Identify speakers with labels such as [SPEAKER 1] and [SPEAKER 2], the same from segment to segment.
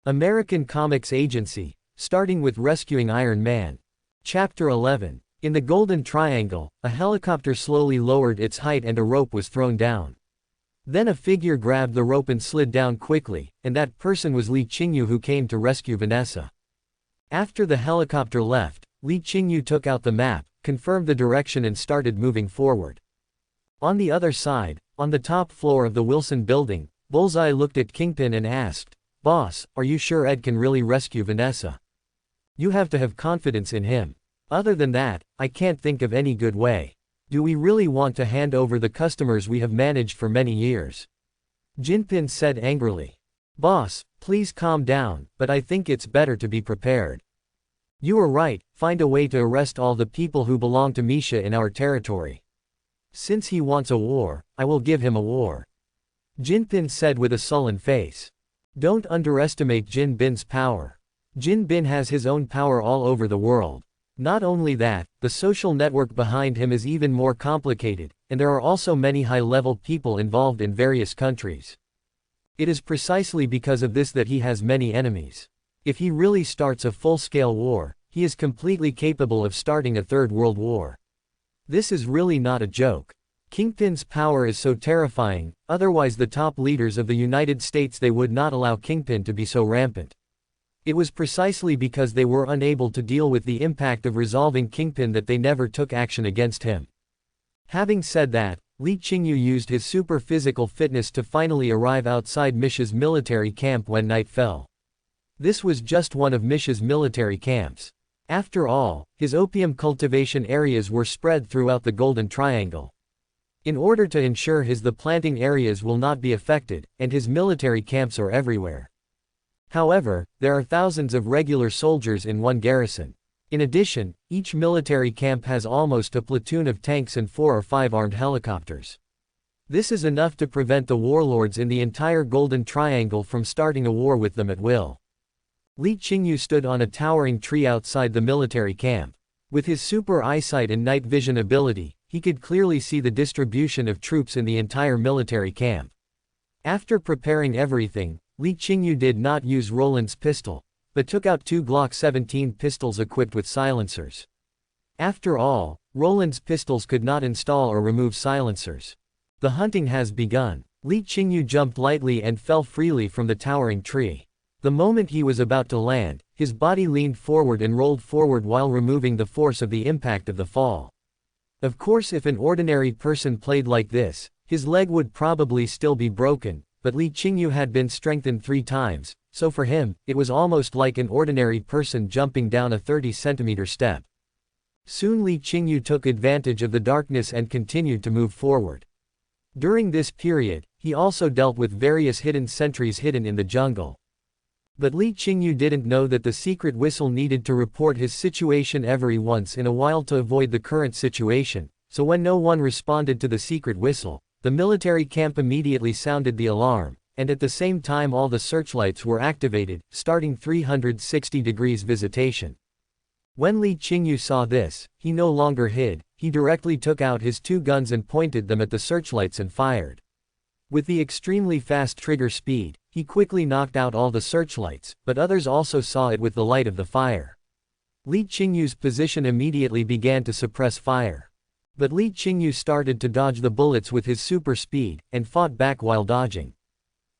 [SPEAKER 1] American Comics Agency, starting with rescuing Iron Man. Chapter 11. In the Golden Triangle, a helicopter slowly lowered its height and a rope was thrown down. Then a figure grabbed the rope and slid down quickly, and that person was Lee Qingyu, who came to rescue Vanessa. After the helicopter left, Lee Qingyu took out the map, confirmed the direction and started moving forward. On the other side, on the top floor of the Wilson building, Bullseye looked at Kingpin and asked, "Boss, are you sure Ed can really rescue Vanessa? You have to have confidence in him. Other than that, I can't think of any good way. Do we really want to hand over the customers we have managed for many years?" Jinpin said angrily. "Boss, please calm down, but I think it's better to be prepared. You are right, find a way to arrest all the people who belong to Misha in our territory. Since he wants a war, I will give him a war," Jinpin said with a sullen face. Don't underestimate Jin Bin's power. Jin Bin has his own power all over the world. Not only that, the social network behind him is even more complicated, and there are also many high-level people involved in various countries. It is precisely because of this that he has many enemies. If he really starts a full-scale war, he is completely capable of starting a third world war. This is really not a joke. Kingpin's power is so terrifying, otherwise the top leaders of the United States they would not allow Kingpin to be so rampant. It was precisely because they were unable to deal with the impact of resolving Kingpin that they never took action against him. Having said that, Lee Qingyu used his super physical fitness to finally arrive outside Misha's military camp when night fell. This was just one of Misha's military camps. After all, his opium cultivation areas were spread throughout the Golden Triangle. In order to ensure the planting areas will not be affected, and his military camps are everywhere. However, there are thousands of regular soldiers in one garrison. In addition, each military camp has almost a platoon of tanks and 4 or 5 armed helicopters. This is enough to prevent the warlords in the entire Golden Triangle from starting a war with them at will. Lee Qingyu stood on a towering tree outside the military camp. With his super eyesight and night vision ability, he could clearly see the distribution of troops in the entire military camp. After preparing everything, Lee Qingyu did not use Roland's pistol, but took out 2 Glock 17 pistols equipped with silencers. After all, Roland's pistols could not install or remove silencers. The hunting has begun. Lee Qingyu jumped lightly and fell freely from the towering tree. The moment he was about to land, his body leaned forward and rolled forward while removing the force of the impact of the fall. Of course, if an ordinary person played like this, his leg would probably still be broken, but Lee Qingyu had been strengthened 3 times, so for him, it was almost like an ordinary person jumping down a 30-centimeter step. Soon Lee Qingyu took advantage of the darkness and continued to move forward. During this period, he also dealt with various hidden sentries hidden in the jungle. But Lee Qingyu didn't know that the secret whistle needed to report his situation every once in a while to avoid the current situation, so when no one responded to the secret whistle, the military camp immediately sounded the alarm, and at the same time all the searchlights were activated, starting 360 degrees visitation. When Lee Qingyu saw this, he no longer hid, he directly took out his 2 guns and pointed them at the searchlights and fired. With the extremely fast trigger speed, he quickly knocked out all the searchlights, but others also saw it with the light of the fire. Lee Qingyu's position immediately began to suppress fire. But Lee Qingyu started to dodge the bullets with his super speed, and fought back while dodging.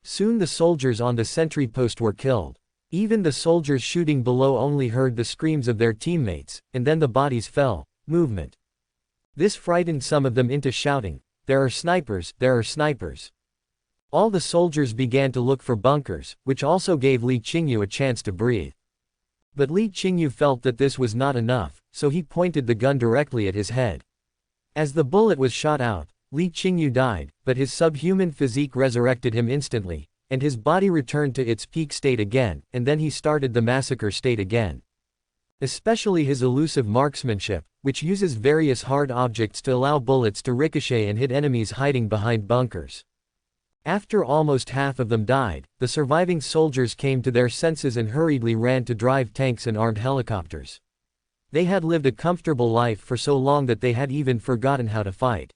[SPEAKER 1] Soon the soldiers on the sentry post were killed. Even the soldiers shooting below only heard the screams of their teammates, and then the bodies fell. Movement. This frightened some of them into shouting, "There are snipers, there are snipers." All the soldiers began to look for bunkers, which also gave Lee Qingyu a chance to breathe. But Lee Qingyu felt that this was not enough, so he pointed the gun directly at his head. As the bullet was shot out, Lee Qingyu died, but his subhuman physique resurrected him instantly, and his body returned to its peak state again, and then he started the massacre state again. Especially his elusive marksmanship, which uses various hard objects to allow bullets to ricochet and hit enemies hiding behind bunkers. After almost half of them died, the surviving soldiers came to their senses and hurriedly ran to drive tanks and armed helicopters. They had lived a comfortable life for so long that they had even forgotten how to fight.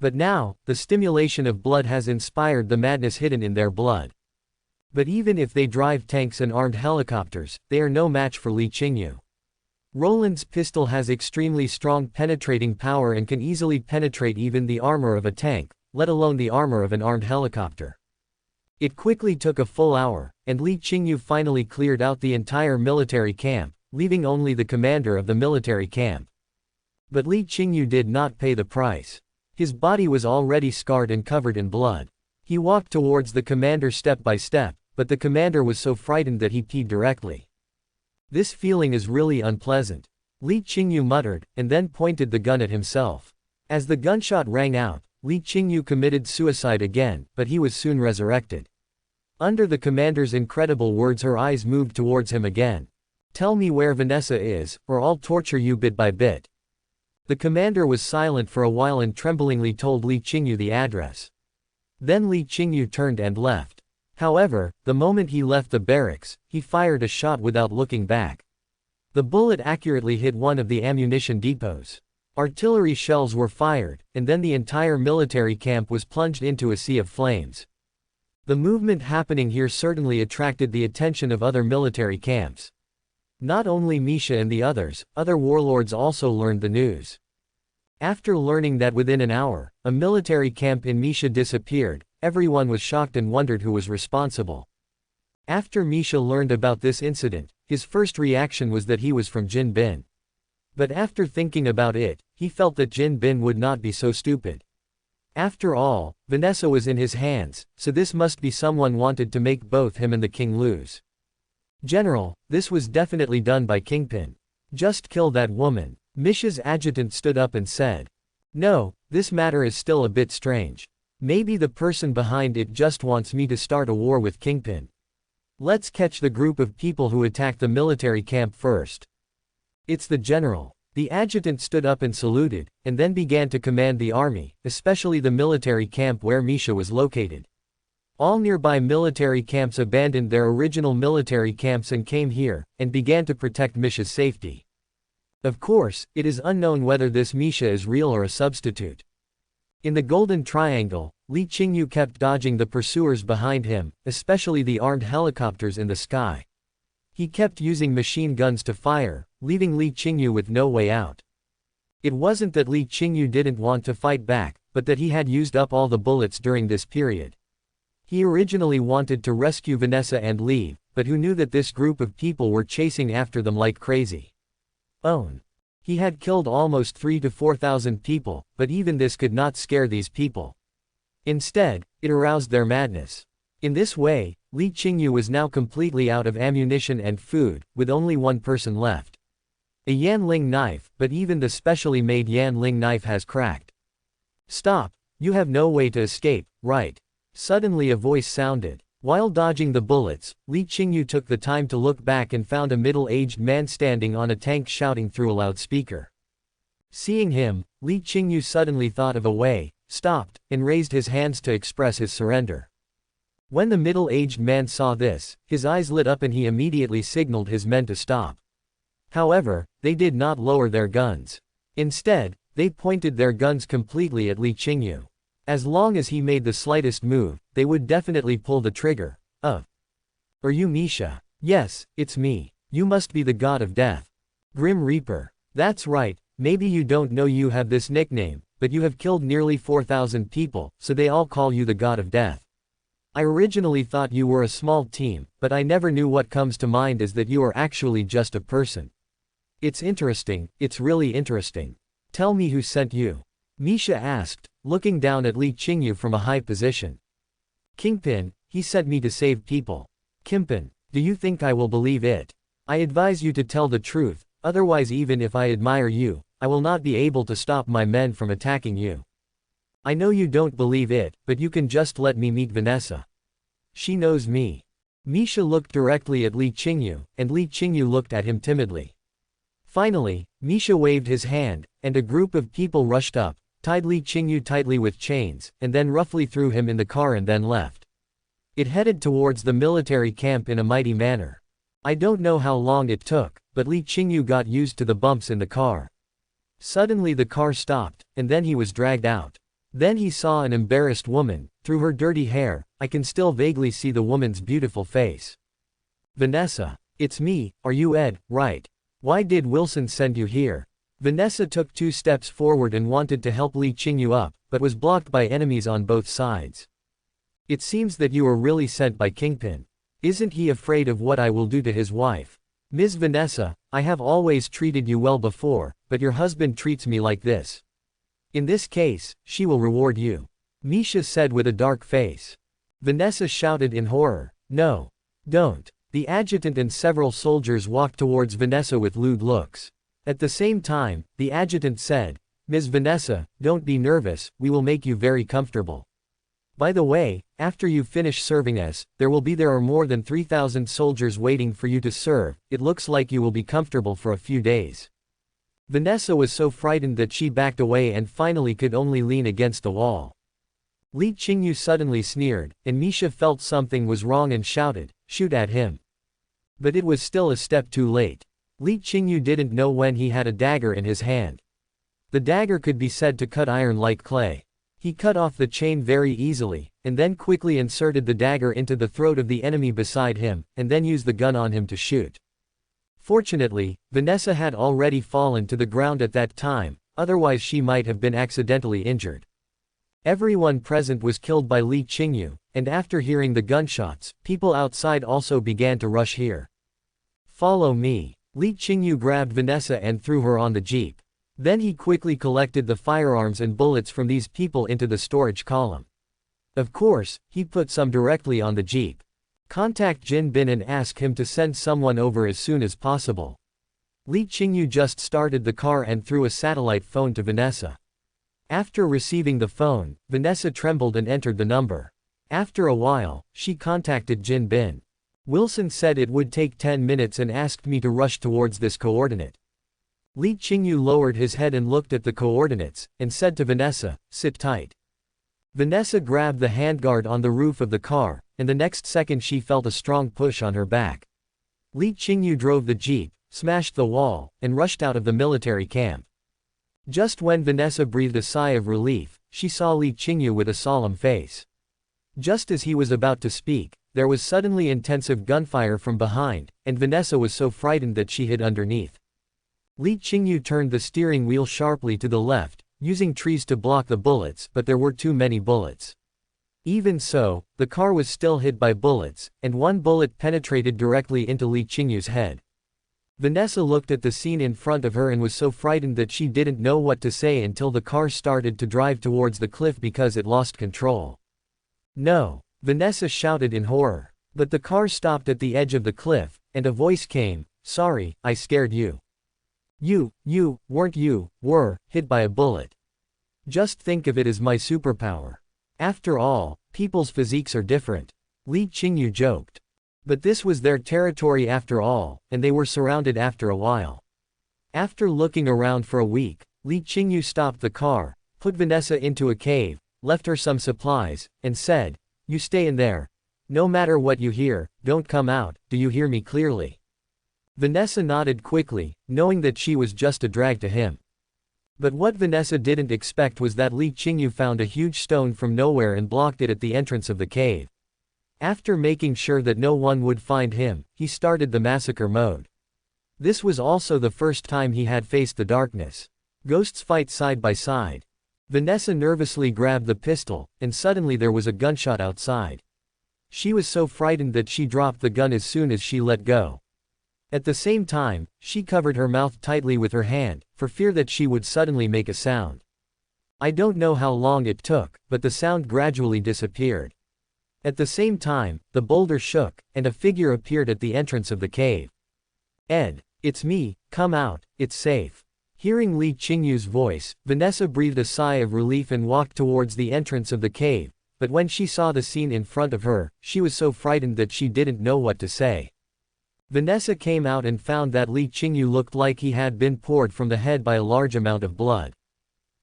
[SPEAKER 1] But now, the stimulation of blood has inspired the madness hidden in their blood. But even if they drive tanks and armed helicopters, they are no match for Li Qingyu. Roland's pistol has extremely strong penetrating power and can easily penetrate even the armor of a tank, let alone the armor of an armed helicopter. It quickly took a full hour, and Li Qingyu finally cleared out the entire military camp, leaving only the commander of the military camp. But Li Qingyu did not pay the price. His body was already scarred and covered in blood. He walked towards the commander step by step, but the commander was so frightened that he peed directly. This feeling is really unpleasant. Li Qingyu muttered, and then pointed the gun at himself. As the gunshot rang out, Li Qingyu committed suicide again, but he was soon resurrected. Under the commander's incredible words, her eyes moved towards him again. "Tell me where Vanessa is, or I'll torture you bit by bit." The commander was silent for a while and tremblingly told Li Qingyu the address. Then Li Qingyu turned and left. However, the moment he left the barracks, he fired a shot without looking back. The bullet accurately hit one of the ammunition depots. Artillery shells were fired, and then the entire military camp was plunged into a sea of flames. The movement happening here certainly attracted the attention of other military camps. Not only Misha and the other warlords also learned the news. After learning that within an hour, a military camp in Misha disappeared, everyone was shocked and wondered who was responsible. After Misha learned about this incident, his first reaction was that he was from Jin Bin. But after thinking about it, he felt that Jin Bin would not be so stupid. After all, Vanessa was in his hands, so this must be someone wanted to make both him and the king lose. "General, this was definitely done by Kingpin. Just kill that woman." Misha's adjutant stood up and said. "No, this matter is still a bit strange. Maybe the person behind it just wants me to start a war with Kingpin. Let's catch the group of people who attacked the military camp first." "It's the general." The adjutant stood up and saluted, and then began to command the army, especially the military camp where Misha was located. All nearby military camps abandoned their original military camps and came here, and began to protect Misha's safety. Of course, it is unknown whether this Misha is real or a substitute. In the Golden Triangle, Li Qingyu kept dodging the pursuers behind him, especially the armed helicopters in the sky. He kept using machine guns to fire, leaving Li Qingyu with no way out. It wasn't that Li Qingyu didn't want to fight back, but that he had used up all the bullets during this period. He originally wanted to rescue Vanessa and leave, but who knew that this group of people were chasing after them like crazy. He had killed almost 3,000 to 4,000 people, but even this could not scare these people. Instead, it aroused their madness. In this way, Li Qingyu was now completely out of ammunition and food, with only one person left. A Yanling knife, but even the specially made Yanling knife has cracked. "Stop, you have no way to escape, right?" Suddenly a voice sounded. While dodging the bullets, Li Qingyu took the time to look back and found a middle-aged man standing on a tank shouting through a loudspeaker. Seeing him, Li Qingyu suddenly thought of a way, stopped, and raised his hands to express his surrender. When the middle-aged man saw this, his eyes lit up and he immediately signaled his men to stop. However, they did not lower their guns. Instead, they pointed their guns completely at Li Qingyu. As long as he made the slightest move, they would definitely pull the trigger. "Are you Misha?" "Yes, it's me. You must be the god of death. Grim Reaper." "That's right, maybe you don't know you have this nickname, but you have killed nearly 4,000 people, so they all call you the god of death. I originally thought you were a small team, but I never knew what comes to mind is that you are actually just a person. It's interesting, it's really interesting. Tell me who sent you." Misha asked, looking down at Li Qingyu from a high position. "Kingpin, he sent me to save people." "Kingpin, do you think I will believe it? I advise you to tell the truth, otherwise even if I admire you, I will not be able to stop my men from attacking you. I know you don't believe it, but you can just let me meet Vanessa. She knows me." Misha looked directly at Li Qingyu, and Li Qingyu looked at him timidly. Finally, Misha waved his hand, and a group of people rushed up, tied Li Qingyu tightly with chains, and then roughly threw him in the car and then left. It headed towards the military camp in a mighty manner. I don't know how long it took, but Li Qingyu got used to the bumps in the car. Suddenly the car stopped, and then he was dragged out. Then he saw an embarrassed woman, Through her dirty hair, I can still vaguely see the woman's beautiful face. Vanessa. It's me, are you Ed, right? Why did Wilson send you here? Vanessa took 2 steps forward and wanted to help Lee Qingyu up, but was blocked by enemies on both sides. It seems that you were really sent by Kingpin. Isn't he afraid of what I will do to his wife? Ms. Vanessa, I have always treated you well before, but your husband treats me like this. In this case, she will reward you. Misha said with a dark face. Vanessa shouted in horror. No. Don't. The adjutant and several soldiers walked towards Vanessa with lewd looks. At the same time, the adjutant said, Ms. Vanessa, don't be nervous, we will make you very comfortable. By the way, after you finish serving us, there are more than 3,000 soldiers waiting for you to serve. It looks like you will be comfortable for a few days. Vanessa was so frightened that she backed away and finally could only lean against the wall. Li Qingyu suddenly sneered, and Misha felt something was wrong and shouted, shoot at him. But it was still a step too late. Li Qingyu didn't know when he had a dagger in his hand. The dagger could be said to cut iron like clay. He cut off the chain very easily, and then quickly inserted the dagger into the throat of the enemy beside him, and then used the gun on him to shoot. Fortunately, Vanessa had already fallen to the ground at that time, otherwise she might have been accidentally injured. Everyone present was killed by Li Qingyu, and after hearing the gunshots, people outside also began to rush here. Follow me. Li Qingyu grabbed Vanessa and threw her on the jeep. Then he quickly collected the firearms and bullets from these people into the storage column. Of course, he put some directly on the jeep. Contact Jin Bin and ask him to send someone over as soon as possible. Li Qingyu just started the car and threw a satellite phone to Vanessa. After receiving the phone, Vanessa trembled and entered the number. After a while, she contacted Jin Bin. Wilson said it would take 10 minutes and asked me to rush towards this coordinate. Li Qingyu lowered his head and looked at the coordinates, and said to Vanessa, sit tight. Vanessa grabbed the handguard on the roof of the car, and the next second she felt a strong push on her back. Li Qingyu drove the jeep, smashed the wall, and rushed out of the military camp. Just when Vanessa breathed a sigh of relief, she saw Li Qingyu with a solemn face. Just as he was about to speak, there was suddenly intensive gunfire from behind, and Vanessa was so frightened that she hid underneath. Li Qingyu turned the steering wheel sharply to the left, using trees to block the bullets, but there were too many bullets. Even so, the car was still hit by bullets, and one bullet penetrated directly into Li Qingyu's head. Vanessa looked at the scene in front of her and was so frightened that she didn't know what to say until the car started to drive towards the cliff because it lost control. No! Vanessa shouted in horror. But the car stopped at the edge of the cliff, and a voice came, sorry, I scared you. You were hit by a bullet. Just think of it as my superpower. After all, people's physiques are different. Li Qingyu joked. But this was their territory after all, and they were surrounded after a while. After looking around for a week, Li Qingyu stopped the car, put Vanessa into a cave, left her some supplies, and said, you stay in there. No matter what you hear, don't come out, do you hear me clearly? Vanessa nodded quickly, knowing that she was just a drag to him. But what Vanessa didn't expect was that Li Qingyu found a huge stone from nowhere and blocked it at the entrance of the cave. After making sure that no one would find him, he started the massacre mode. This was also the first time he had faced the darkness. Ghosts fight side by side. Vanessa nervously grabbed the pistol, and suddenly there was a gunshot outside. She was so frightened that she dropped the gun as soon as she let go. At the same time, she covered her mouth tightly with her hand, for fear that she would suddenly make a sound. I don't know how long it took, but the sound gradually disappeared. At the same time, the boulder shook, and a figure appeared at the entrance of the cave. Ed, it's me, come out, it's safe. Hearing Li Qingyu's voice, Vanessa breathed a sigh of relief and walked towards the entrance of the cave, but when she saw the scene in front of her, she was so frightened that she didn't know what to say. Vanessa came out and found that Li Qingyu looked like he had been poured from the head by a large amount of blood.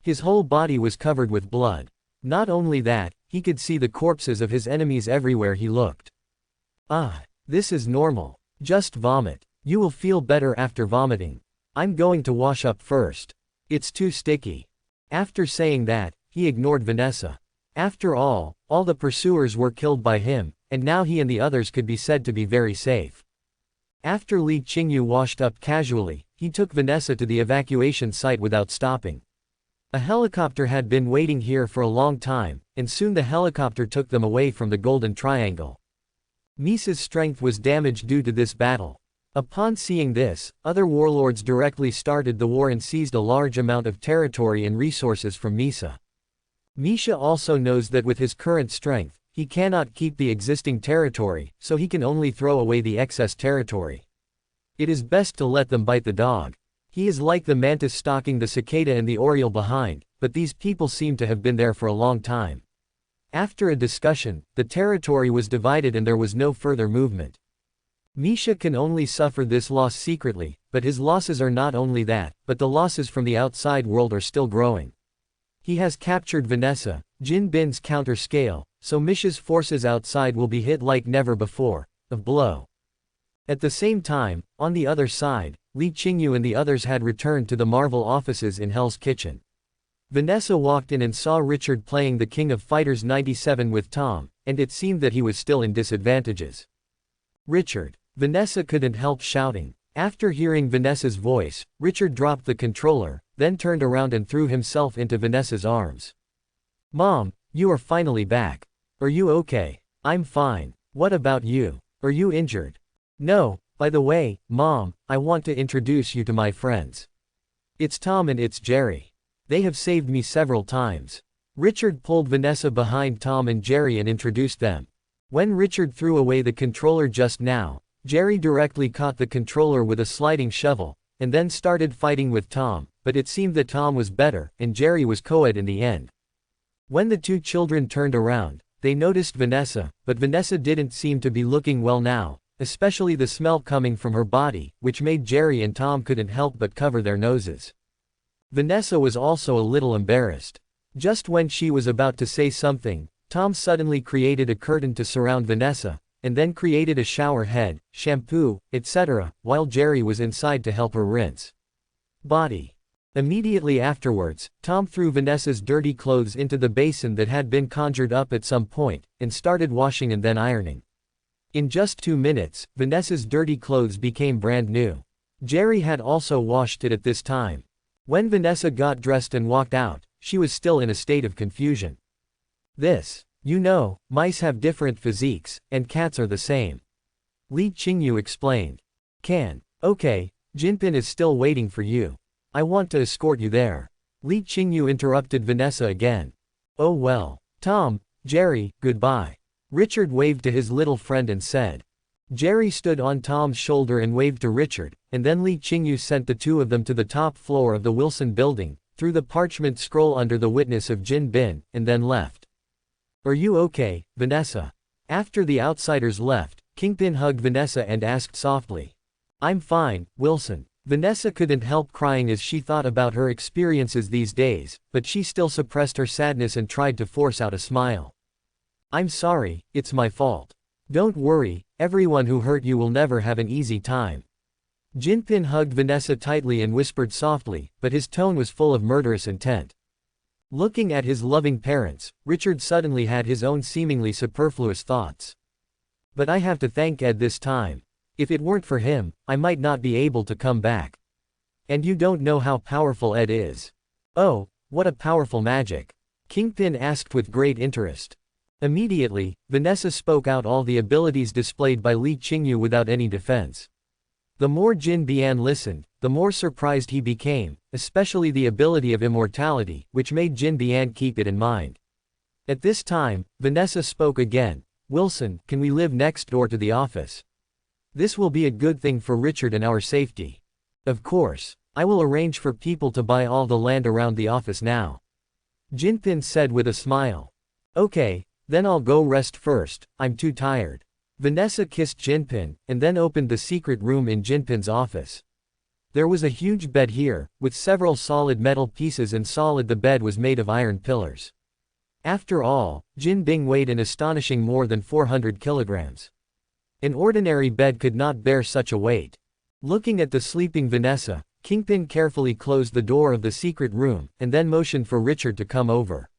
[SPEAKER 1] His whole body was covered with blood. Not only that, he could see the corpses of his enemies everywhere he looked. Ah, this is normal. Just vomit. You will feel better after vomiting. I'm going to wash up first. It's too sticky. After saying that, he ignored Vanessa. After all, All the pursuers were killed by him, and now he and the others could be said to be very safe. After Li Qingyu washed up casually, he took Vanessa to the evacuation site without stopping. A helicopter had been waiting here for a long time, and soon the helicopter took them away from the Golden Triangle. Misa's strength was damaged due to this battle. Upon seeing this, other warlords directly started the war and seized a large amount of territory and resources from Misa. Misha also knows that with his current strength, he cannot keep the existing territory, so he can only throw away the excess territory. It is best to let them bite the dog. He is like the mantis stalking the cicada and the oriole behind, but these people seem to have been there for a long time. After a discussion, the territory was divided and there was no further movement. Misha can only suffer this loss secretly, but his losses are not only that, but the losses from the outside world are still growing. He has captured Vanessa, Jin Bin's counter scale, so Misha's forces outside will be hit like never before, a blow. At the same time, on the other side, Li Qingyu and the others had returned to the Marvel offices in Hell's Kitchen. Vanessa walked in and saw Richard playing the King of Fighters 97 with Tom, and it seemed that he was still in disadvantages. Richard. Vanessa couldn't help shouting. After hearing Vanessa's voice, Richard dropped the controller, then turned around and threw himself into Vanessa's arms. Mom, you are finally back. Are you okay? I'm fine. What about you? Are you injured? No, by the way, Mom, I want to introduce you to my friends. It's Tom and it's Jerry. They have saved me several times. Richard pulled Vanessa behind Tom and Jerry and introduced them. When Richard threw away the controller just now, Jerry directly caught the controller with a sliding shovel, and then started fighting with Tom, but it seemed that Tom was better, and Jerry was co-ed in the end. When the two children turned around, they noticed Vanessa, but Vanessa didn't seem to be looking well now, especially the smell coming from her body, which made Jerry and Tom couldn't help but cover their noses. Vanessa was also a little embarrassed. Just when she was about to say something, Tom suddenly created a curtain to surround Vanessa, and then created a shower head, shampoo, etc., while Jerry was inside to help her rinse body. Immediately afterwards, Tom threw Vanessa's dirty clothes into the basin that had been conjured up at some point, and started washing and then ironing. In just 2 minutes, Vanessa's dirty clothes became brand new. Jerry had also washed it at this time. When Vanessa got dressed and walked out, she was still in a state of confusion. You know, mice have different physiques, and cats are the same. Li Qingyu explained. Okay, Jinpin is still waiting for you. I want to escort you there. Li Qingyu interrupted Vanessa again. Oh well. Tom, Jerry, goodbye. Richard waved to his little friend and said. Jerry stood on Tom's shoulder and waved to Richard, and then Li Qingyu sent the two of them to the top floor of the Wilson building, threw the parchment scroll under the witness of Jin Bin, and then left. Are you okay, Vanessa? After the outsiders left, Kingpin hugged Vanessa and asked softly. I'm fine, Wilson. Vanessa couldn't help crying as she thought about her experiences these days, but she still suppressed her sadness and tried to force out a smile. I'm sorry, it's my fault. Don't worry, everyone who hurt you will never have an easy time. Jinpin hugged Vanessa tightly and whispered softly, but his tone was full of murderous intent. Looking at his loving parents, Richard suddenly had his own seemingly superfluous thoughts. But I have to thank Ed this time. If it weren't for him, I might not be able to come back. And you don't know how powerful Ed is. Oh, what a powerful magic. Kingpin asked with great interest. Immediately, Vanessa spoke out all the abilities displayed by Li Qingyu without any defense. The more Jin Bian listened, the more surprised he became, especially the ability of immortality, which made Jin Bian keep it in mind. At this time, Vanessa spoke again. Wilson, can we live next door to the office? This will be a good thing for Richard and our safety. Of course. I will arrange for people to buy all the land around the office now. Jinpin said with a smile. Okay, then I'll go rest first, I'm too tired. Vanessa kissed Jinpin, and then opened the secret room in Jinpin's office. There was a huge bed here, with several solid metal pieces and the bed was made of iron pillars. After all, Jin Bing weighed an astonishing more than 400 kilograms. An ordinary bed could not bear such a weight. Looking at the sleeping Vanessa, Kingpin carefully closed the door of the secret room, and then motioned for Richard to come over.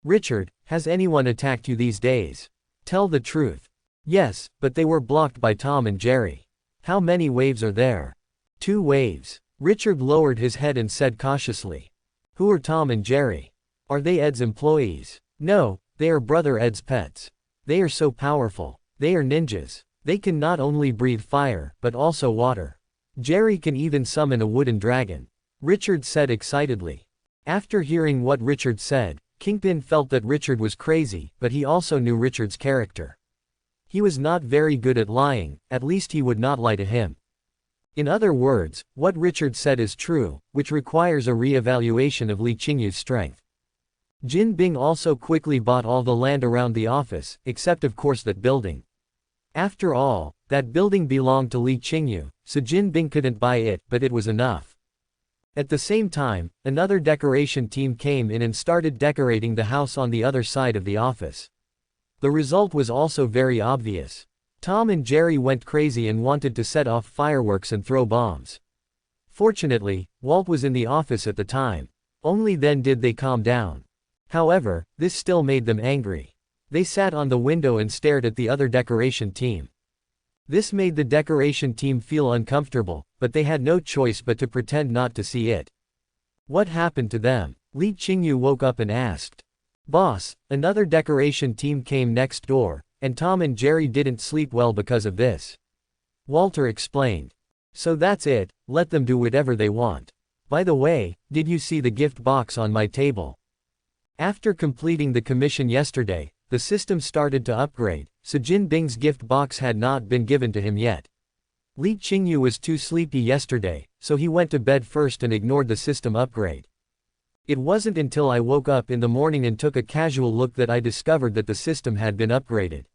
[SPEAKER 1] Richard, has anyone attacked you these days? Tell the truth. Yes, but they were blocked by Tom and Jerry. How many waves are there? 2 waves. Richard lowered his head and said cautiously. Who are Tom and Jerry? Are they Ed's employees? No, they are Brother Ed's pets. They are so powerful. They are ninjas. They can not only breathe fire, but also water. Jerry can even summon a wooden dragon. Richard said excitedly. After hearing what Richard said, Kingpin felt that Richard was crazy, but he also knew Richard's character. He was not very good at lying, at least he would not lie to him. In other words, what Richard said is true, which requires a re-evaluation of Li Qingyu's strength. Jin Bing also quickly bought all the land around the office, except of course that building. After all, that building belonged to Li Qingyu, so Jin Bing couldn't buy it, but it was enough. At the same time, another decoration team came in and started decorating the house on the other side of the office. The result was also very obvious. Tom and Jerry went crazy and wanted to set off fireworks and throw bombs. Fortunately, Walt was in the office at the time. Only then did they calm down. However, this still made them angry. They sat on the window and stared at the other decoration team. This made the decoration team feel uncomfortable, but they had no choice but to pretend not to see it. What happened to them? Li Qingyu woke up and asked. Boss, another decoration team came next door, and Tom and Jerry didn't sleep well because of this. Walter explained. So that's it, let them do whatever they want. By the way, did you see the gift box on my table? After completing the commission yesterday, the system started to upgrade, so Jin Bing's gift box had not been given to him yet. Li Qingyu was too sleepy yesterday, so he went to bed first and ignored the system upgrade. It wasn't until I woke up in the morning and took a casual look that I discovered that the system had been upgraded.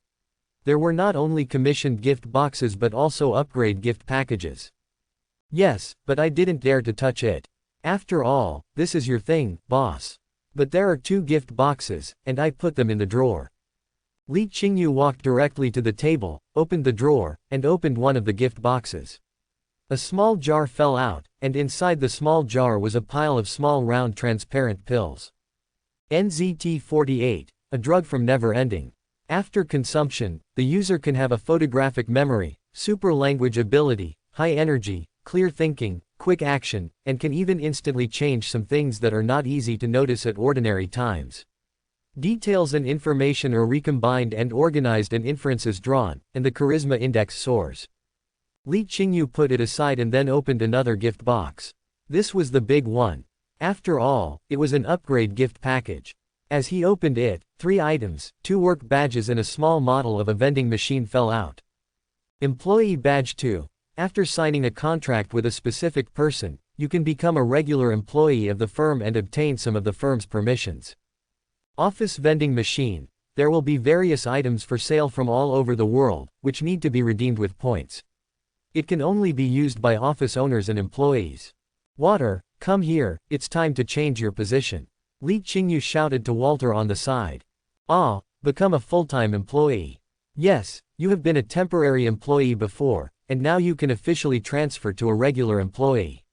[SPEAKER 1] There were not only commissioned gift boxes but also upgrade gift packages. Yes, but I didn't dare to touch it. After all, this is your thing, boss. But there are 2 gift boxes, and I put them in the drawer. Li Qingyu walked directly to the table, opened the drawer, and opened one of the gift boxes. A small jar fell out, and inside the small jar was a pile of small round transparent pills. NZT-48, a drug from Never Ending. After consumption, the user can have a photographic memory, super language ability, high energy, clear thinking, quick action, and can even instantly change some things that are not easy to notice at ordinary times. Details and information are recombined and organized and inferences drawn, and the charisma index soars. Li Qingyu put it aside and then opened another gift box. This was the big one. After all, it was an upgrade gift package. As he opened it, 3 items, 2 work badges and a small model of a vending machine fell out. Employee Badge 2. After signing a contract with a specific person, you can become a regular employee of the firm and obtain some of the firm's permissions. Office Vending Machine. There will be various items for sale from all over the world, which need to be redeemed with points. It can only be used by office owners and employees. Water, come here, it's time to change your position. Li Qingyu shouted to Walter on the side. Ah, become a full-time employee. Yes, you have been a temporary employee before, and now you can officially transfer to a regular employee.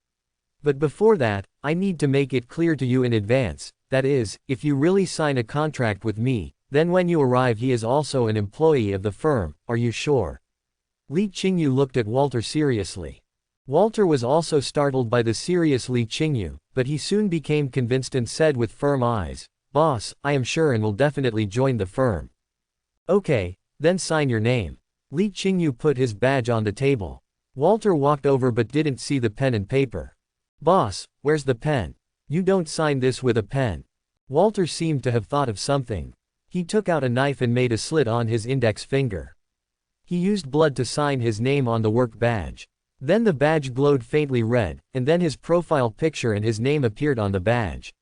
[SPEAKER 1] But before that, I need to make it clear to you in advance, that is, if you really sign a contract with me, then when you arrive he is also an employee of the firm, are you sure? Li Qingyu looked at Walter seriously. Walter was also startled by the serious Li Qingyu, but he soon became convinced and said with firm eyes, Boss, I am sure and will definitely join the firm. Okay, then sign your name. Li Qingyu put his badge on the table. Walter walked over but didn't see the pen and paper. Boss, where's the pen? You don't sign this with a pen. Walter seemed to have thought of something. He took out a knife and made a slit on his index finger. He used blood to sign his name on the work badge. Then the badge glowed faintly red, and then his profile picture and his name appeared on the badge.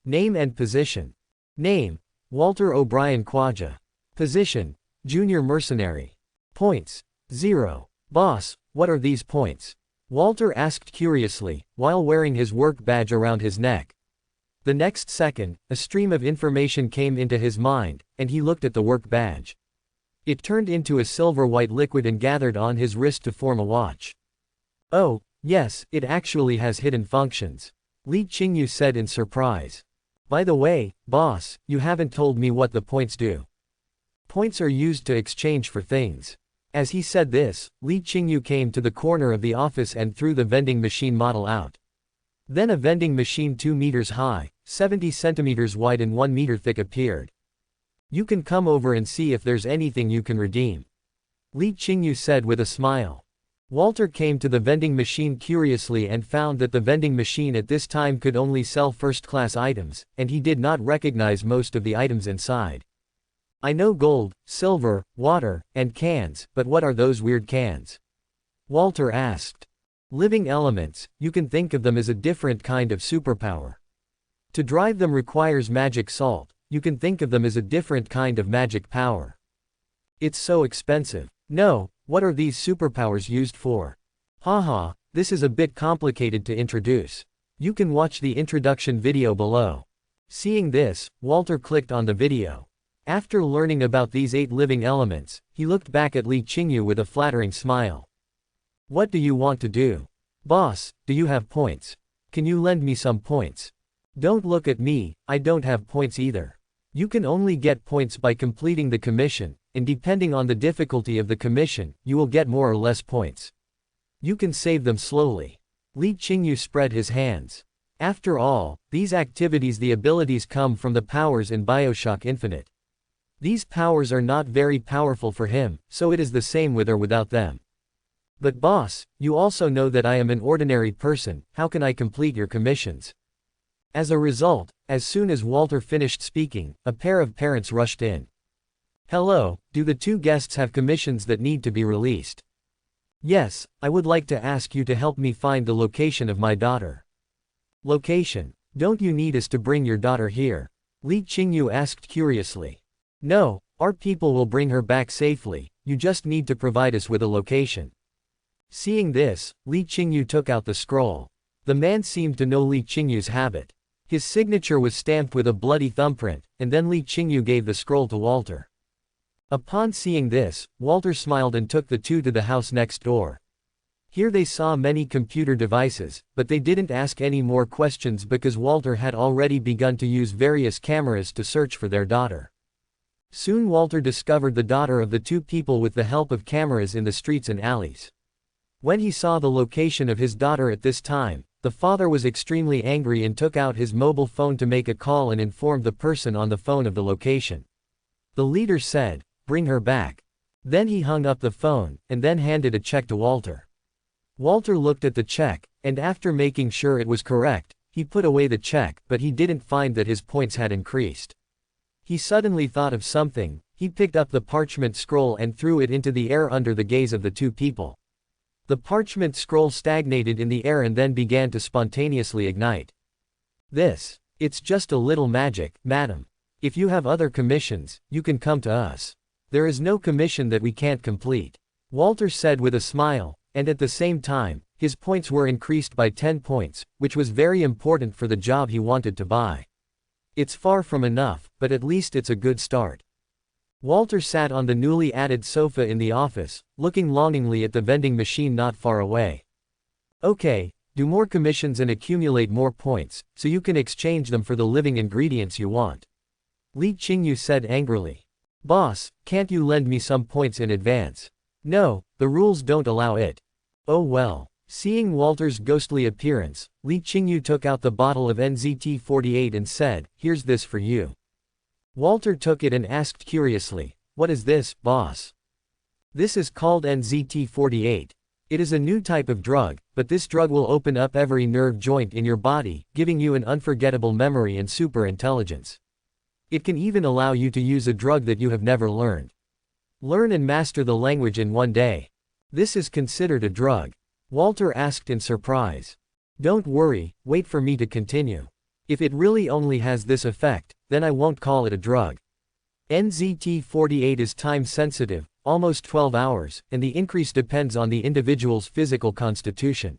[SPEAKER 1] Name and position. Name: Walter O'Brien Quaja. Position: Junior Mercenary. Points: 0. Boss, what are these points? Walter asked curiously, while wearing his work badge around his neck. The next second, a stream of information came into his mind, and he looked at the work badge. It turned into a silver-white liquid and gathered on his wrist to form a watch. Oh, yes, it actually has hidden functions. Li Qingyu said in surprise. By the way, boss, you haven't told me what the points do. Points are used to exchange for things. As he said this, Li Qingyu came to the corner of the office and threw the vending machine model out. Then a vending machine 2 meters high, 70 centimeters wide and 1 meter thick appeared. You can come over and see if there's anything you can redeem. Li Qingyu said with a smile. Walter came to the vending machine curiously and found that the vending machine at this time could only sell first-class items, and he did not recognize most of the items inside. I know gold, silver, water, and cans, but what are those weird cans? Walter asked. Living elements, you can think of them as a different kind of superpower. To drive them requires magic salt, you can think of them as a different kind of magic power. It's so expensive. No, what are these superpowers used for? Haha, this is a bit complicated to introduce. You can watch the introduction video below. Seeing this, Walter clicked on the video. After learning about these 8 living elements, he looked back at Li Qingyu with a flattering smile. What do you want to do? Boss, do you have points? Can you lend me some points? Don't look at me, I don't have points either. You can only get points by completing the commission, and depending on the difficulty of the commission, you will get more or less points. You can save them slowly. Li Qingyu spread his hands. After all, these activities, the abilities come from the powers in BioShock Infinite. These powers are not very powerful for him, so it is the same with or without them. But boss, you also know that I am an ordinary person, how can I complete your commissions? As a result, as soon as Walter finished speaking, a pair of parents rushed in. Hello, do the 2 guests have commissions that need to be released? Yes, I would like to ask you to help me find the location of my daughter. Location? Don't you need us to bring your daughter here? Li Qingyu asked curiously. No, our people will bring her back safely, you just need to provide us with a location. Seeing this, Li Qingyu took out the scroll. The man seemed to know Li Qingyu's habit. His signature was stamped with a bloody thumbprint, and then Li Qingyu gave the scroll to Walter. Upon seeing this, Walter smiled and took the 2 to the house next door. Here they saw many computer devices, but they didn't ask any more questions because Walter had already begun to use various cameras to search for their daughter. Soon Walter discovered the daughter of the 2 people with the help of cameras in the streets and alleys. When he saw the location of his daughter at this time, the father was extremely angry and took out his mobile phone to make a call and informed the person on the phone of the location. The leader said, "Bring her back." Then he hung up the phone, and then handed a check to Walter. Walter looked at the check, and after making sure it was correct, he put away the check, but he didn't find that his points had increased. He suddenly thought of something, he picked up the parchment scroll and threw it into the air under the gaze of the 2 people. The parchment scroll stagnated in the air and then began to spontaneously ignite. It's just a little magic, madam. If you have other commissions, you can come to us. There is no commission that we can't complete. Walter said with a smile, and at the same time, his points were increased by 10 points, which was very important for the job he wanted to buy. It's far from enough, but at least it's a good start. Walter sat on the newly added sofa in the office, looking longingly at the vending machine not far away. Okay, do more commissions and accumulate more points, so you can exchange them for the living ingredients you want. Li Qingyu said angrily. Boss, can't you lend me some points in advance? No, the rules don't allow it. Oh well. Seeing Walter's ghostly appearance, Li Qingyu took out the bottle of NZT-48 and said, "Here's this for you." Walter took it and asked curiously, "What is this, boss?" This is called NZT-48. It is a new type of drug, but this drug will open up every nerve joint in your body, giving you an unforgettable memory and super intelligence. It can even allow you to use a drug that you have never learned. Learn and master the language in 1 day. This is considered a drug. Walter asked in surprise. Don't worry, wait for me to continue. If it really only has this effect, then I won't call it a drug. NZT-48 is time-sensitive, almost 12 hours, and the increase depends on the individual's physical constitution.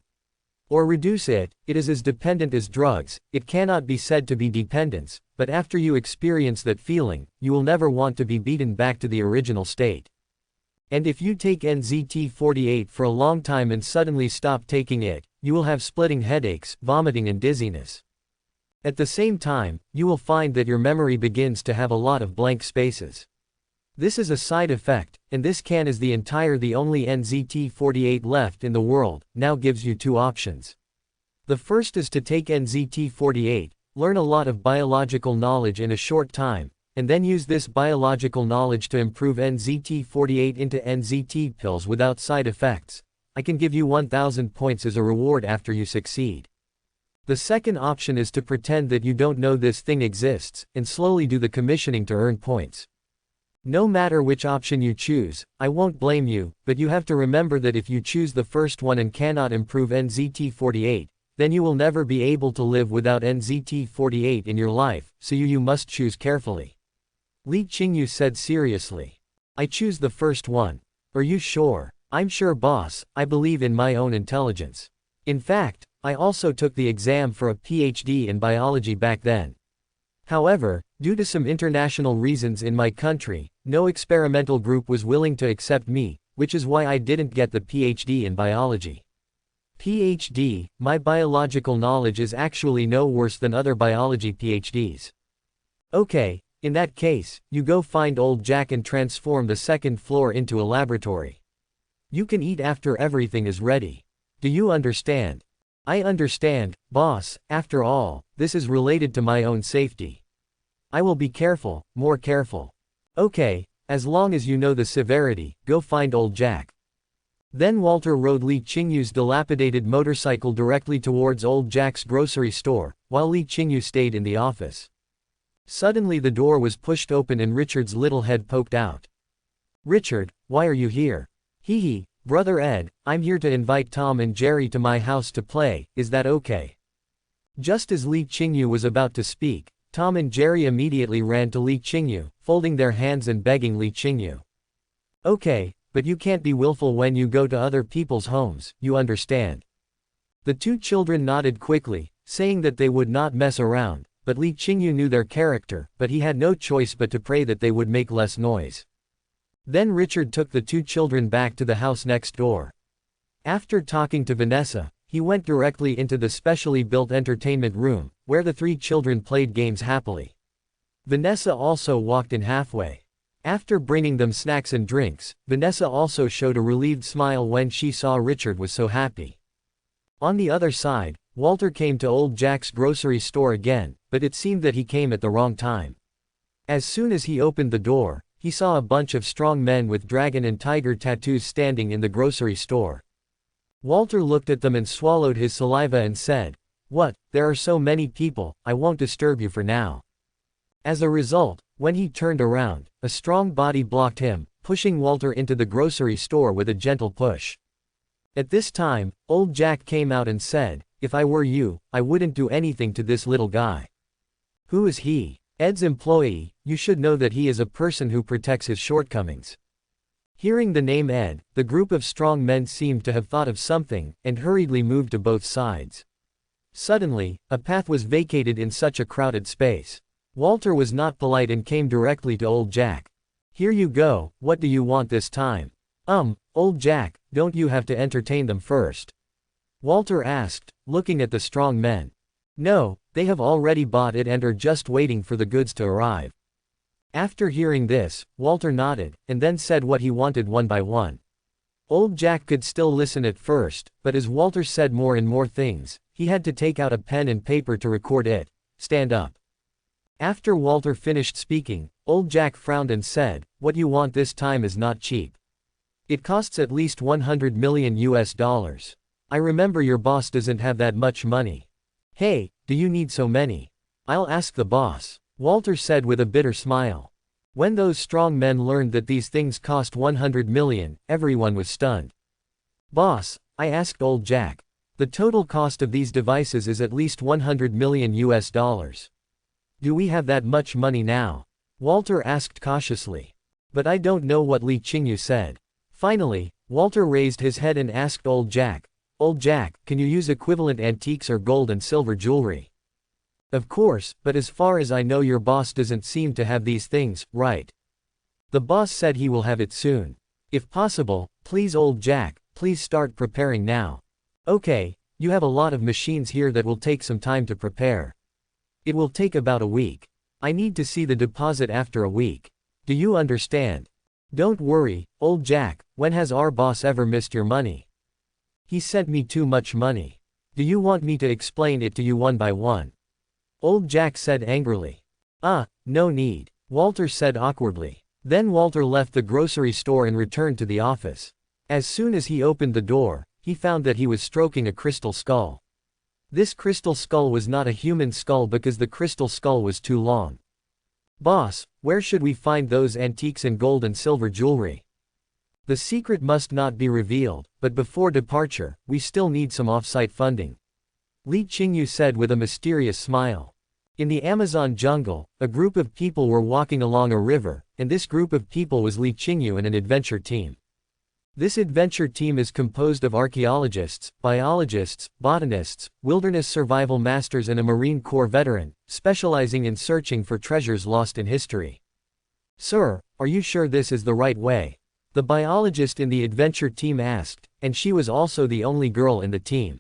[SPEAKER 1] Or reduce it, it is as dependent as drugs, it cannot be said to be dependence, but after you experience that feeling, you will never want to be beaten back to the original state. And if you take NZT-48 for a long time and suddenly stop taking it, you will have splitting headaches, vomiting and dizziness. At the same time, you will find that your memory begins to have a lot of blank spaces. This is a side effect, and this can is the only NZT-48 left in the world, now gives you two options. The first is to take NZT-48, learn a lot of biological knowledge in a short time, and then use this biological knowledge to improve NZT-48 into NZT pills without side effects. I can give you 1000 points as a reward after you succeed. The second option is to pretend that you don't know this thing exists, and slowly do the commissioning to earn points. No matter which option you choose, I won't blame you, but you have to remember that if you choose the first one and cannot improve NZT-48, then you will never be able to live without NZT-48 in your life, so you must choose carefully. Li Qingyu said seriously. I choose the first one. Are you sure? I'm sure, boss, I believe in my own intelligence. In fact, I also took the exam for a PhD in biology back then. However, due to some international reasons in my country, no experimental group was willing to accept me, which is why I didn't get the PhD in biology. PhD, my biological knowledge is actually no worse than other biology PhDs. Okay, in that case, you go find old Jack and transform the second floor into a laboratory. You can eat after everything is ready. Do you understand? I understand, boss, after all, this is related to my own safety. I will be careful, more careful. Okay, as long as you know the severity, go find old Jack. Then Walter rode Li Qingyu's dilapidated motorcycle directly towards old Jack's grocery store, while Li Qingyu stayed in the office. Suddenly the door was pushed open and Richard's little head poked out. Richard, why are you here? Hee hee. Brother Ed, I'm here to invite Tom and Jerry to my house to play, is that okay? Just as Li Qingyu was about to speak, Tom and Jerry immediately ran to Li Qingyu, folding their hands and begging Li Qingyu. Okay, but you can't be willful when you go to other people's homes, you understand? The two children nodded quickly, saying that they would not mess around, but Li Qingyu knew their character, but he had no choice but to pray that they would make less noise. Then Richard took the two children back to the house next door. After talking to Vanessa, he went directly into the specially built entertainment room, where the three children played games happily. Vanessa also walked in halfway. After bringing them snacks and drinks, Vanessa also showed a relieved smile when she saw Richard was so happy. On the other side, Walter came to old Jack's grocery store again, but it seemed that he came at the wrong time. As soon as he opened the door, he saw a bunch of strong men with dragon and tiger tattoos standing in the grocery store. Walter looked at them and swallowed his saliva and said, "What, there are so many people, I won't disturb you for now." As a result, when he turned around, a strong body blocked him, pushing Walter into the grocery store with a gentle push. At this time, old Jack came out and said, "If I were you, I wouldn't do anything to this little guy." Who is he? Ed's employee. You should know that he is a person who protects his shortcomings. Hearing the name Ed, the group of strong men seemed to have thought of something, and hurriedly moved to both sides. Suddenly, a path was vacated in such a crowded space. Walter was not polite and came directly to old Jack. "Here you go, what do you want this time?" Old Jack, don't you have to entertain them first?" Walter asked, looking at the strong men. "No, they have already bought it and are just waiting for the goods to arrive." After hearing this, Walter nodded, and then said what he wanted one by one. Old Jack could still listen at first, but as Walter said more and more things, he had to take out a pen and paper to record it. "Stand up." After Walter finished speaking, old Jack frowned and said, "What you want this time is not cheap. It costs at least $100 million US. I remember your boss doesn't have that much money." "Hey, do you need so many?" "I'll ask the boss," Walter said with a bitter smile. When those strong men learned that these things cost 100 million, everyone was stunned. "Boss," I asked old Jack, "the total cost of these devices is at least 100 million US. Do we have that much money now?" Walter asked cautiously. "But I don't know," what Li Qingyu said. Finally, Walter raised his head and asked old Jack, "Old Jack, can you use equivalent antiques or gold and silver jewelry?" "Of course, but as far as I know your boss doesn't seem to have these things, right?" "The boss said he will have it soon. If possible, please old Jack, please start preparing now." "Okay, you have a lot of machines here that will take some time to prepare." It will take about a week. I need to see the deposit after a week. Do you understand? Don't worry, old Jack, when has our boss ever missed your money? He sent me too much money. Do you want me to explain it to you one by one? Old Jack said angrily. No need, Walter said awkwardly. Then Walter left the grocery store and returned to the office. As soon as he opened the door, he found that he was stroking a crystal skull. This crystal skull was not a human skull because the crystal skull was too long. Boss, where should we find those antiques and gold and silver jewelry? The secret must not be revealed, but before departure, we still need some off-site funding. Li Qingyu said with a mysterious smile. In the Amazon jungle, a group of people were walking along a river, and this group of people was Li Qingyu and an adventure team. This adventure team is composed of archaeologists, biologists, botanists, wilderness survival masters and a Marine Corps veteran, specializing in searching for treasures lost in history. Sir, are you sure this is the right way? The biologist in the adventure team asked, and she was also the only girl in the team.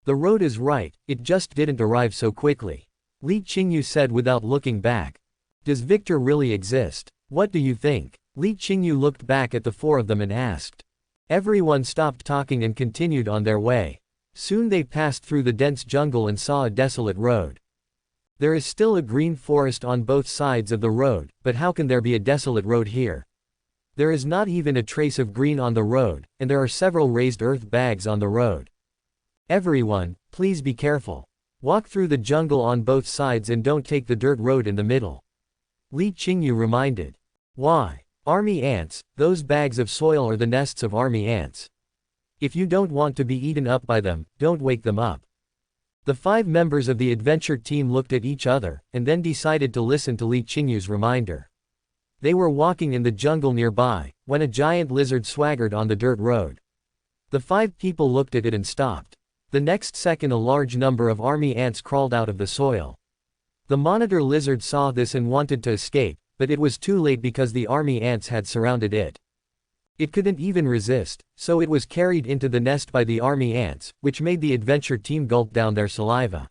[SPEAKER 1] The road is right, it just didn't arrive so quickly. Li Qingyu said without looking back. Does Victor really exist? What do you think? Li Qingyu looked back at the four of them and asked. Everyone stopped talking and continued on their way. Soon they passed through the dense jungle and saw a desolate road. There is still a green forest on both sides of the road, but how can there be a desolate road here? There is not even a trace of green on the road, and there are several raised earth bags on the road. Everyone, please be careful. Walk through the jungle on both sides and don't take the dirt road in the middle. Li Qingyu reminded. Why? Army ants, those bags of soil are the nests of army ants. If you don't want to be eaten up by them, don't wake them up. The 5 members of the adventure team looked at each other, and then decided to listen to Li Qingyu's reminder. They were walking in the jungle nearby, when a giant lizard swaggered on the dirt road. The 5 people looked at it and stopped. The next second a large number of army ants crawled out of the soil. The monitor lizard saw this and wanted to escape, but it was too late because the army ants had surrounded it. It couldn't even resist, so it was carried into the nest by the army ants, which made the adventure team gulp down their saliva.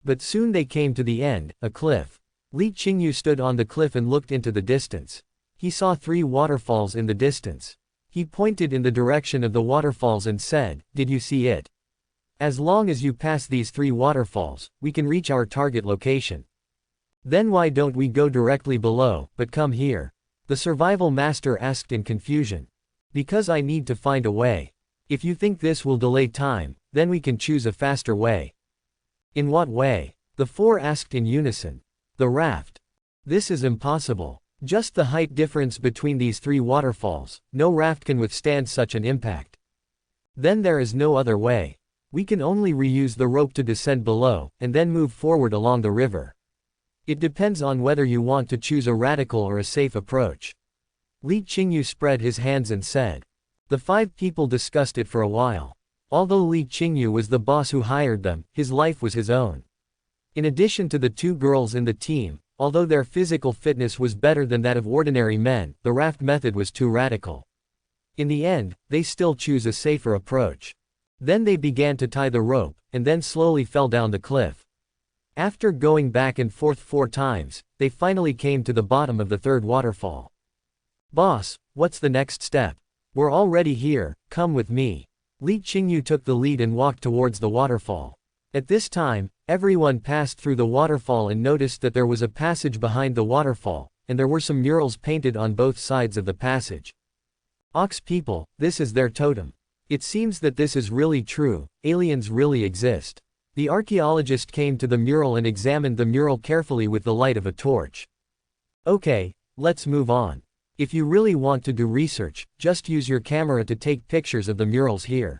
[SPEAKER 1] But soon they came to the end, a cliff. Li Qingyu stood on the cliff and looked into the distance. He saw 3 waterfalls in the distance. He pointed in the direction of the waterfalls and said, "Did you see it? As long as you pass these 3 waterfalls, we can reach our target location." Then why don't we go directly below, but come here? The survival master asked in confusion. Because I need to find a way. If you think this will delay time, then we can choose a faster way. In what way? The 4 asked in unison. The raft. This is impossible. Just the height difference between these 3 waterfalls, no raft can withstand such an impact. Then there is no other way. We can only reuse the rope to descend below, and then move forward along the river. It depends on whether you want to choose a radical or a safe approach. Li Qingyu spread his hands and said. The 5 people discussed it for a while. Although Li Qingyu was the boss who hired them, his life was his own. In addition to the 2 girls in the team, although their physical fitness was better than that of ordinary men, the raft method was too radical. In the end, they still choose a safer approach. Then they began to tie the rope, and then slowly fell down the cliff. After going back and forth 4 times, they finally came to the bottom of the 3rd waterfall. Boss, what's the next step? We're already here, come with me. Li Qingyu took the lead and walked towards the waterfall. At this time, everyone passed through the waterfall and noticed that there was a passage behind the waterfall, and there were some murals painted on both sides of the passage. Ox people, this is their totem. It seems that this is really true, aliens really exist. The archaeologist came to the mural and examined the mural carefully with the light of a torch. Okay, let's move on. If you really want to do research, just use your camera to take pictures of the murals here.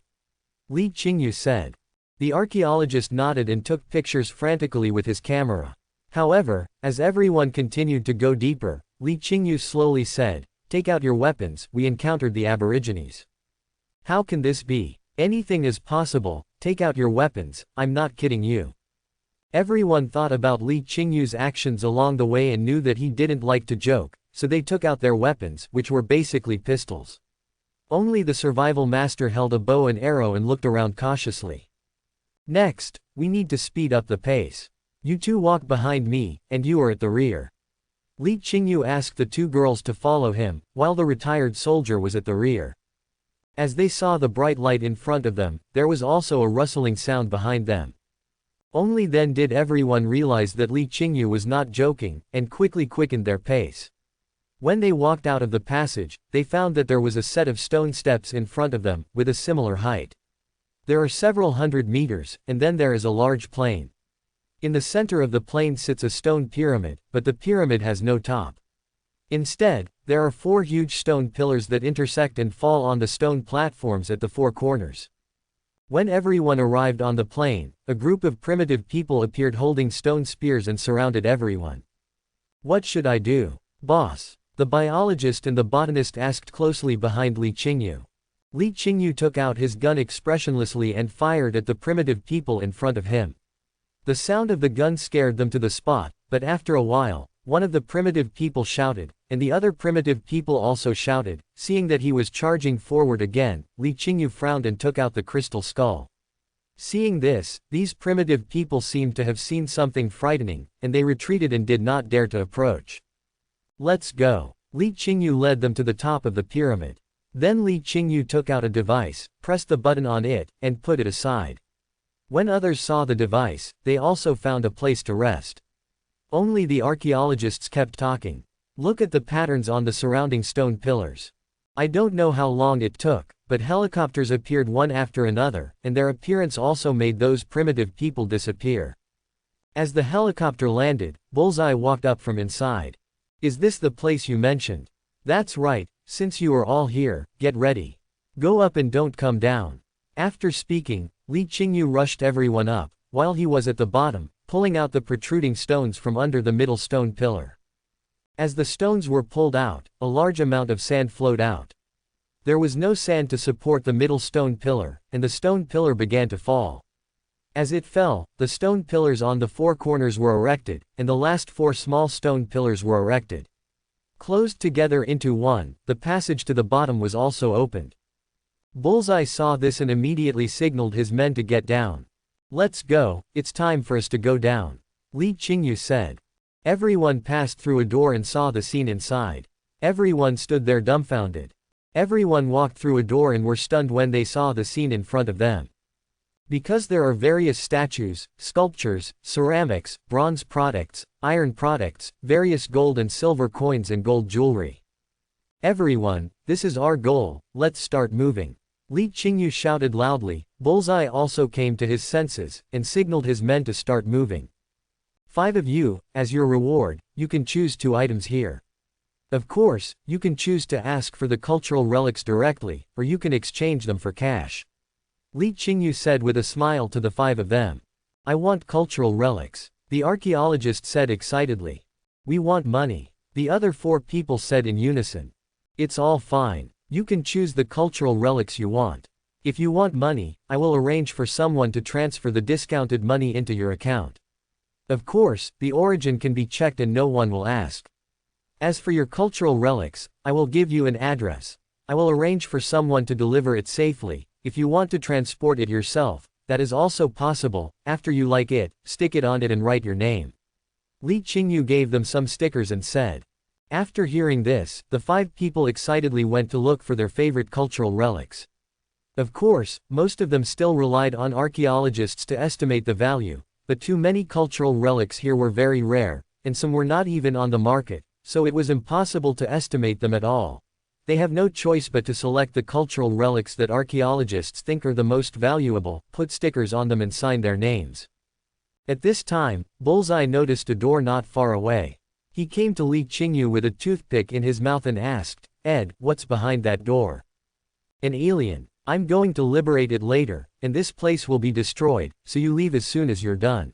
[SPEAKER 1] Li Qingyu said. The archaeologist nodded and took pictures frantically with his camera. However, as everyone continued to go deeper, Li Qingyu slowly said, "Take out your weapons, we encountered the Aborigines." How can this be? Anything is possible, take out your weapons, I'm not kidding you. Everyone thought about Li Qingyu's actions along the way and knew that he didn't like to joke, so they took out their weapons, which were basically pistols. Only the survival master held a bow and arrow and looked around cautiously. Next, we need to speed up the pace. You two walk behind me, and you are at the rear. Li Qingyu asked the two girls to follow him, while the retired soldier was at the rear. As they saw the bright light in front of them, there was also a rustling sound behind them. Only then did everyone realize that Li Qingyu was not joking, and quickly quickened their pace. When they walked out of the passage, they found that there was a set of stone steps in front of them, with a similar height. There are several hundred meters, and then there is a large plain. In the center of the plain sits a stone pyramid, but the pyramid has no top. Instead, there are 4 huge stone pillars that intersect and fall on the stone platforms at the 4 corners. When everyone arrived on the plain, a group of primitive people appeared holding stone spears and surrounded everyone. What should I do, boss? The biologist and the botanist asked closely behind Li Qingyu. Li Qingyu took out his gun expressionlessly and fired at the primitive people in front of him. The sound of the gun scared them to the spot, but after a while, one of the primitive people shouted, and the other primitive people also shouted. Seeing that he was charging forward again, Li Qingyu frowned and took out the crystal skull. Seeing this, these primitive people seemed to have seen something frightening, and they retreated and did not dare to approach. Let's go. Li Qingyu led them to the top of the pyramid. Then Li Qingyu took out a device, pressed the button on it, and put it aside. When others saw the device, they also found a place to rest. Only the archaeologists kept talking. Look at the patterns on the surrounding stone pillars. I don't know how long it took, but helicopters appeared one after another, and their appearance also made those primitive people disappear. As the helicopter landed, Bullseye walked up from inside. Is this the place you mentioned? That's right, since you are all here, get ready. Go up and don't come down. After speaking, Li Qingyu rushed everyone up, while he was at the bottom, pulling out the protruding stones from under the middle stone pillar. As the stones were pulled out, a large amount of sand flowed out. There was no sand to support the middle stone pillar, and the stone pillar began to fall. As it fell, the stone pillars on the 4 corners were erected, and the last 4 small stone pillars were erected. Closed together into one, the passage to the bottom was also opened. Bullseye saw this and immediately signaled his men to get down. Let's go, it's time for us to go down, Li Qingyu said. Everyone passed through a door and saw the scene inside. Everyone stood there dumbfounded. Everyone walked through a door and were stunned when they saw the scene in front of them. Because there are various statues, sculptures, ceramics, bronze products, iron products, various gold and silver coins and gold jewelry. Everyone, this is our goal, let's start moving. Li Qingyu shouted loudly. Bullseye also came to his senses, and signaled his men to start moving. 5 of you, as your reward, you can choose 2 items here. Of course, you can choose to ask for the cultural relics directly, or you can exchange them for cash. Li Qingyu said with a smile to the 5 of them. I want cultural relics, the archaeologist said excitedly. We want money, the other 4 people said in unison. It's all fine, you can choose the cultural relics you want. If you want money, I will arrange for someone to transfer the discounted money into your account. Of course, the origin can be checked and no one will ask. As for your cultural relics, I will give you an address. I will arrange for someone to deliver it safely. If you want to transport it yourself, that is also possible. After you like it, stick it on it and write your name. Li Qingyu gave them some stickers and said. After hearing this, the 5 people excitedly went to look for their favorite cultural relics. Of course, most of them still relied on archaeologists to estimate the value, but too many cultural relics here were very rare, and some were not even on the market, so it was impossible to estimate them at all. They have no choice but to select the cultural relics that archaeologists think are the most valuable, put stickers on them and sign their names. At this time, Bullseye noticed a door not far away. He came to Li Qingyu with a toothpick in his mouth and asked, Ed, what's behind that door? An alien. I'm going to liberate it later, and this place will be destroyed, so you leave as soon as you're done.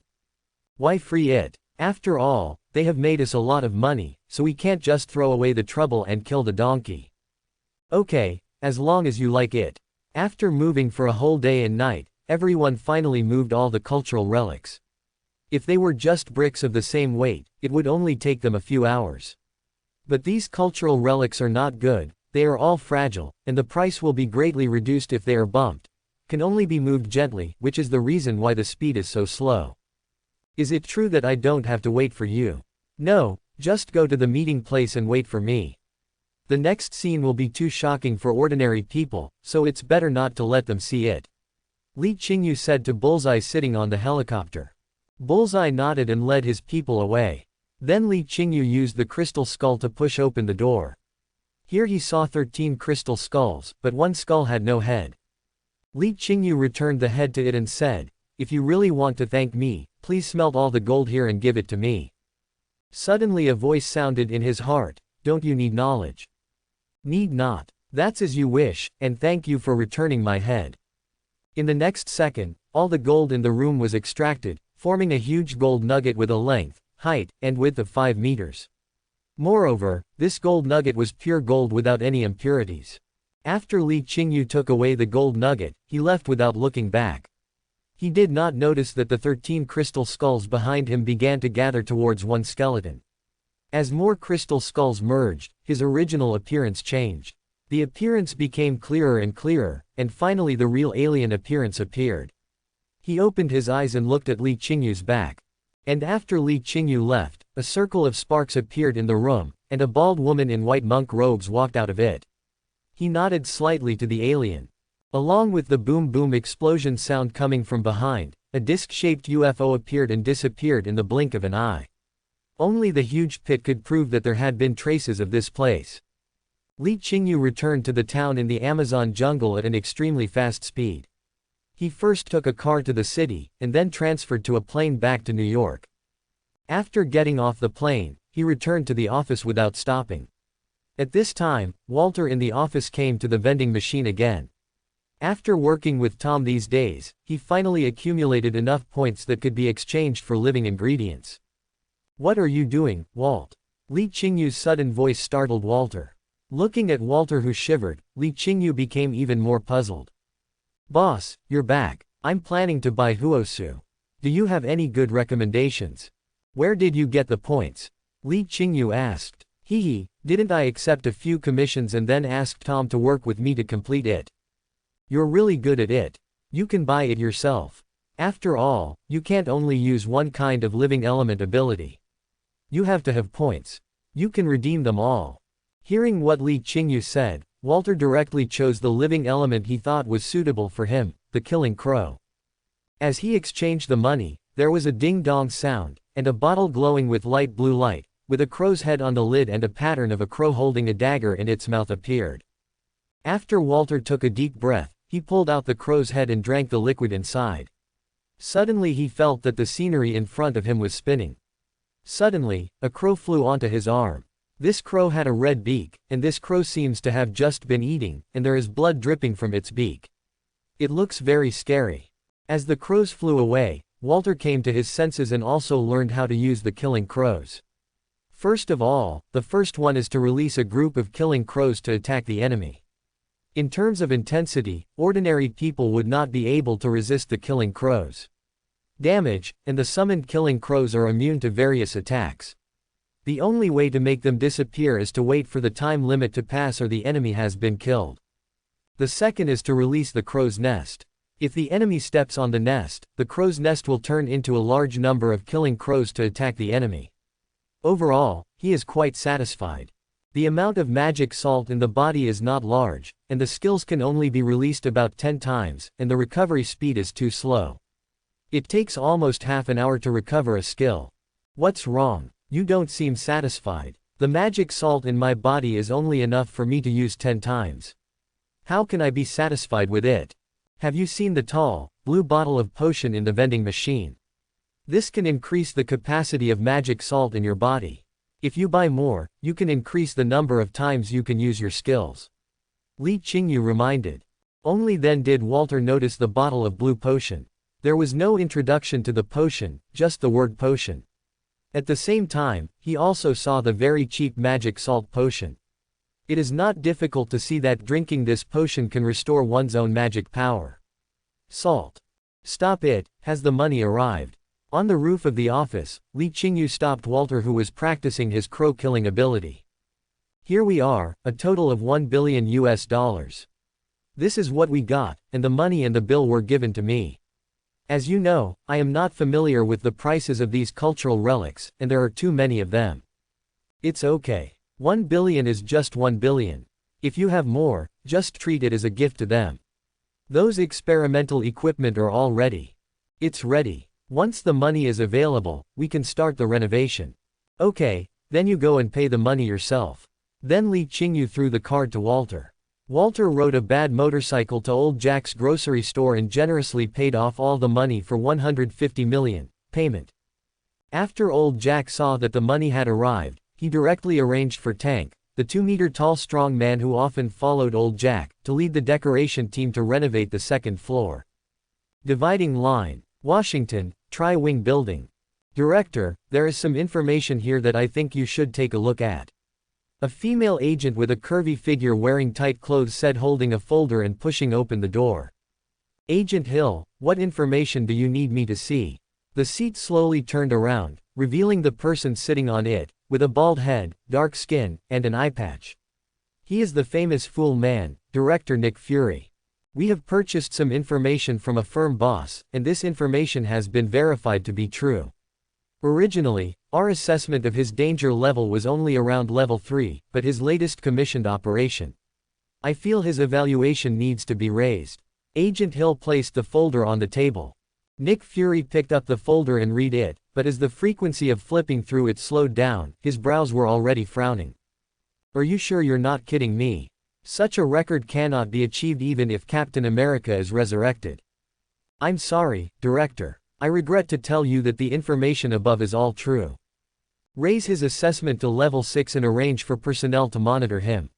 [SPEAKER 1] Why free it? After all, they have made us a lot of money, so we can't just throw away the trouble and kill the donkey. Okay, as long as you like it. After moving for a whole day and night, everyone finally moved all the cultural relics. If they were just bricks of the same weight, it would only take them a few hours. But these cultural relics are not good. They are all fragile, and the price will be greatly reduced if they are bumped. Can only be moved gently, which is the reason why the speed is so slow. Is it true that I don't have to wait for you? No, just go to the meeting place and wait for me. The next scene will be too shocking for ordinary people, so it's better not to let them see it. Li Qingyu said to Bullseye sitting on the helicopter. Bullseye nodded and led his people away. Then Li Qingyu used the crystal skull to push open the door. Here he saw 13 crystal skulls, but one skull had no head. Li Qingyu returned the head to it and said, "If you really want to thank me, please smelt all the gold here and give it to me." Suddenly a voice sounded in his heart, "Don't you need knowledge?" "Need not. That's as you wish, and thank you for returning my head." In the next second, all the gold in the room was extracted, forming a huge gold nugget with a length, height, and width of 5 meters. Moreover, this gold nugget was pure gold without any impurities. After Li Qingyu took away the gold nugget, he left without looking back. He did not notice that the 13 crystal skulls behind him began to gather towards one skeleton. As more crystal skulls merged, his original appearance changed. The appearance became clearer and clearer, and finally the real alien appearance appeared. He opened his eyes and looked at Li Qingyu's back. And after Li Qingyu left, a circle of sparks appeared in the room, and a bald woman in white monk robes walked out of it. He nodded slightly to the alien. Along with the boom-boom explosion sound coming from behind, a disc-shaped UFO appeared and disappeared in the blink of an eye. Only the huge pit could prove that there had been traces of this place. Li Qingyu returned to the town in the Amazon jungle at an extremely fast speed. He first took a car to the city, and then transferred to a plane back to New York. After getting off the plane, he returned to the office without stopping. At this time, Walter in the office came to the vending machine again. After working with Tom these days, he finally accumulated enough points that could be exchanged for living ingredients. "What are you doing, Walt?" Li Qingyu's sudden voice startled Walter. Looking at Walter, who shivered, Li Qingyu became even more puzzled. "Boss, you're back. I'm planning to buy Huosu. Do you have any good recommendations? Where did you get the points?" Li Qingyu asked. Didn't I accept a few commissions and then ask Tom to work with me to complete it?" "You're really good at it. You can buy it yourself. After all, you can't only use one kind of living element ability. You have to have points. You can redeem them all." Hearing what Li Qingyu said, Walter directly chose the living element he thought was suitable for him, the killing crow. As he exchanged the money, there was a ding-dong sound, and a bottle glowing with light blue light, with a crow's head on the lid and a pattern of a crow holding a dagger in its mouth appeared. After Walter took a deep breath, he pulled out the crow's head and drank the liquid inside. Suddenly he felt that the scenery in front of him was spinning. Suddenly, a crow flew onto his arm. This crow had a red beak, and this crow seems to have just been eating, and there is blood dripping from its beak. It looks very scary. As the crows flew away, Walter came to his senses and also learned how to use the killing crows. First of all, the first one is to release a group of killing crows to attack the enemy. In terms of intensity, ordinary people would not be able to resist the killing crows' damage, and the summoned killing crows are immune to various attacks. The only way to make them disappear is to wait for the time limit to pass or the enemy has been killed. The second is to release the crow's nest. If the enemy steps on the nest, the crow's nest will turn into a large number of killing crows to attack the enemy. Overall, he is quite satisfied. The amount of magic salt in the body is not large, and the skills can only be released about 10 times, and the recovery speed is too slow. It takes almost half an hour to recover a skill. What's wrong? You don't seem satisfied. The magic salt in my body is only enough for me to use 10 times. How can I be satisfied with it? Have you seen the tall, blue bottle of potion in the vending machine? This can increase the capacity of magic salt in your body. If you buy more, you can increase the number of times you can use your skills. Li Qingyu reminded. Only then did Walter notice the bottle of blue potion. There was no introduction to the potion, just the word potion. At the same time, he also saw the very cheap magic salt potion. It is not difficult to see that drinking this potion can restore one's own magic power. Salt. Stop it, has the money arrived? On the roof of the office, Li Qingyu stopped Walter, who was practicing his crow killing ability. Here we are, a total of $1 billion. This is what we got, and the money and the bill were given to me. As you know, I am not familiar with the prices of these cultural relics, and there are too many of them. It's okay. 1 billion is just 1 billion. If you have more, just treat it as a gift to them. Those experimental equipment are all ready. It's ready. Once the money is available, we can start the renovation. Okay, then you go and pay the money yourself. Then Li Qingyu threw the card to Walter. Walter rode a bad motorcycle to old Jack's grocery store and generously paid off all the money for 150 million, payment. After old Jack saw that the money had arrived, he directly arranged for Tank, the 2-meter-tall strong man who often followed old Jack, to lead the decoration team to renovate the second floor. Dividing line. Washington, Tri-Wing Building. Director, there is some information here that I think you should take a look at. A female agent with a curvy figure wearing tight clothes said, holding a folder and pushing open the door. Agent Hill, what information do you need me to see? The seat slowly turned around, revealing the person sitting on it, with a bald head, dark skin, and an eye patch. He is the famous Fool Man, Director Nick Fury. We have purchased some information from a firm boss, and this information has been verified to be true. Originally, our assessment of his danger level was only around level 3, but his latest commissioned operation. I feel his evaluation needs to be raised. Agent Hill placed the folder on the table. Nick Fury picked up the folder and read it, but as the frequency of flipping through it slowed down, his brows were already frowning. Are you sure you're not kidding me? Such a record cannot be achieved even if Captain America is resurrected. I'm sorry, Director. I regret to tell you that the information above is all true. Raise his assessment to level 6 and arrange for personnel to monitor him.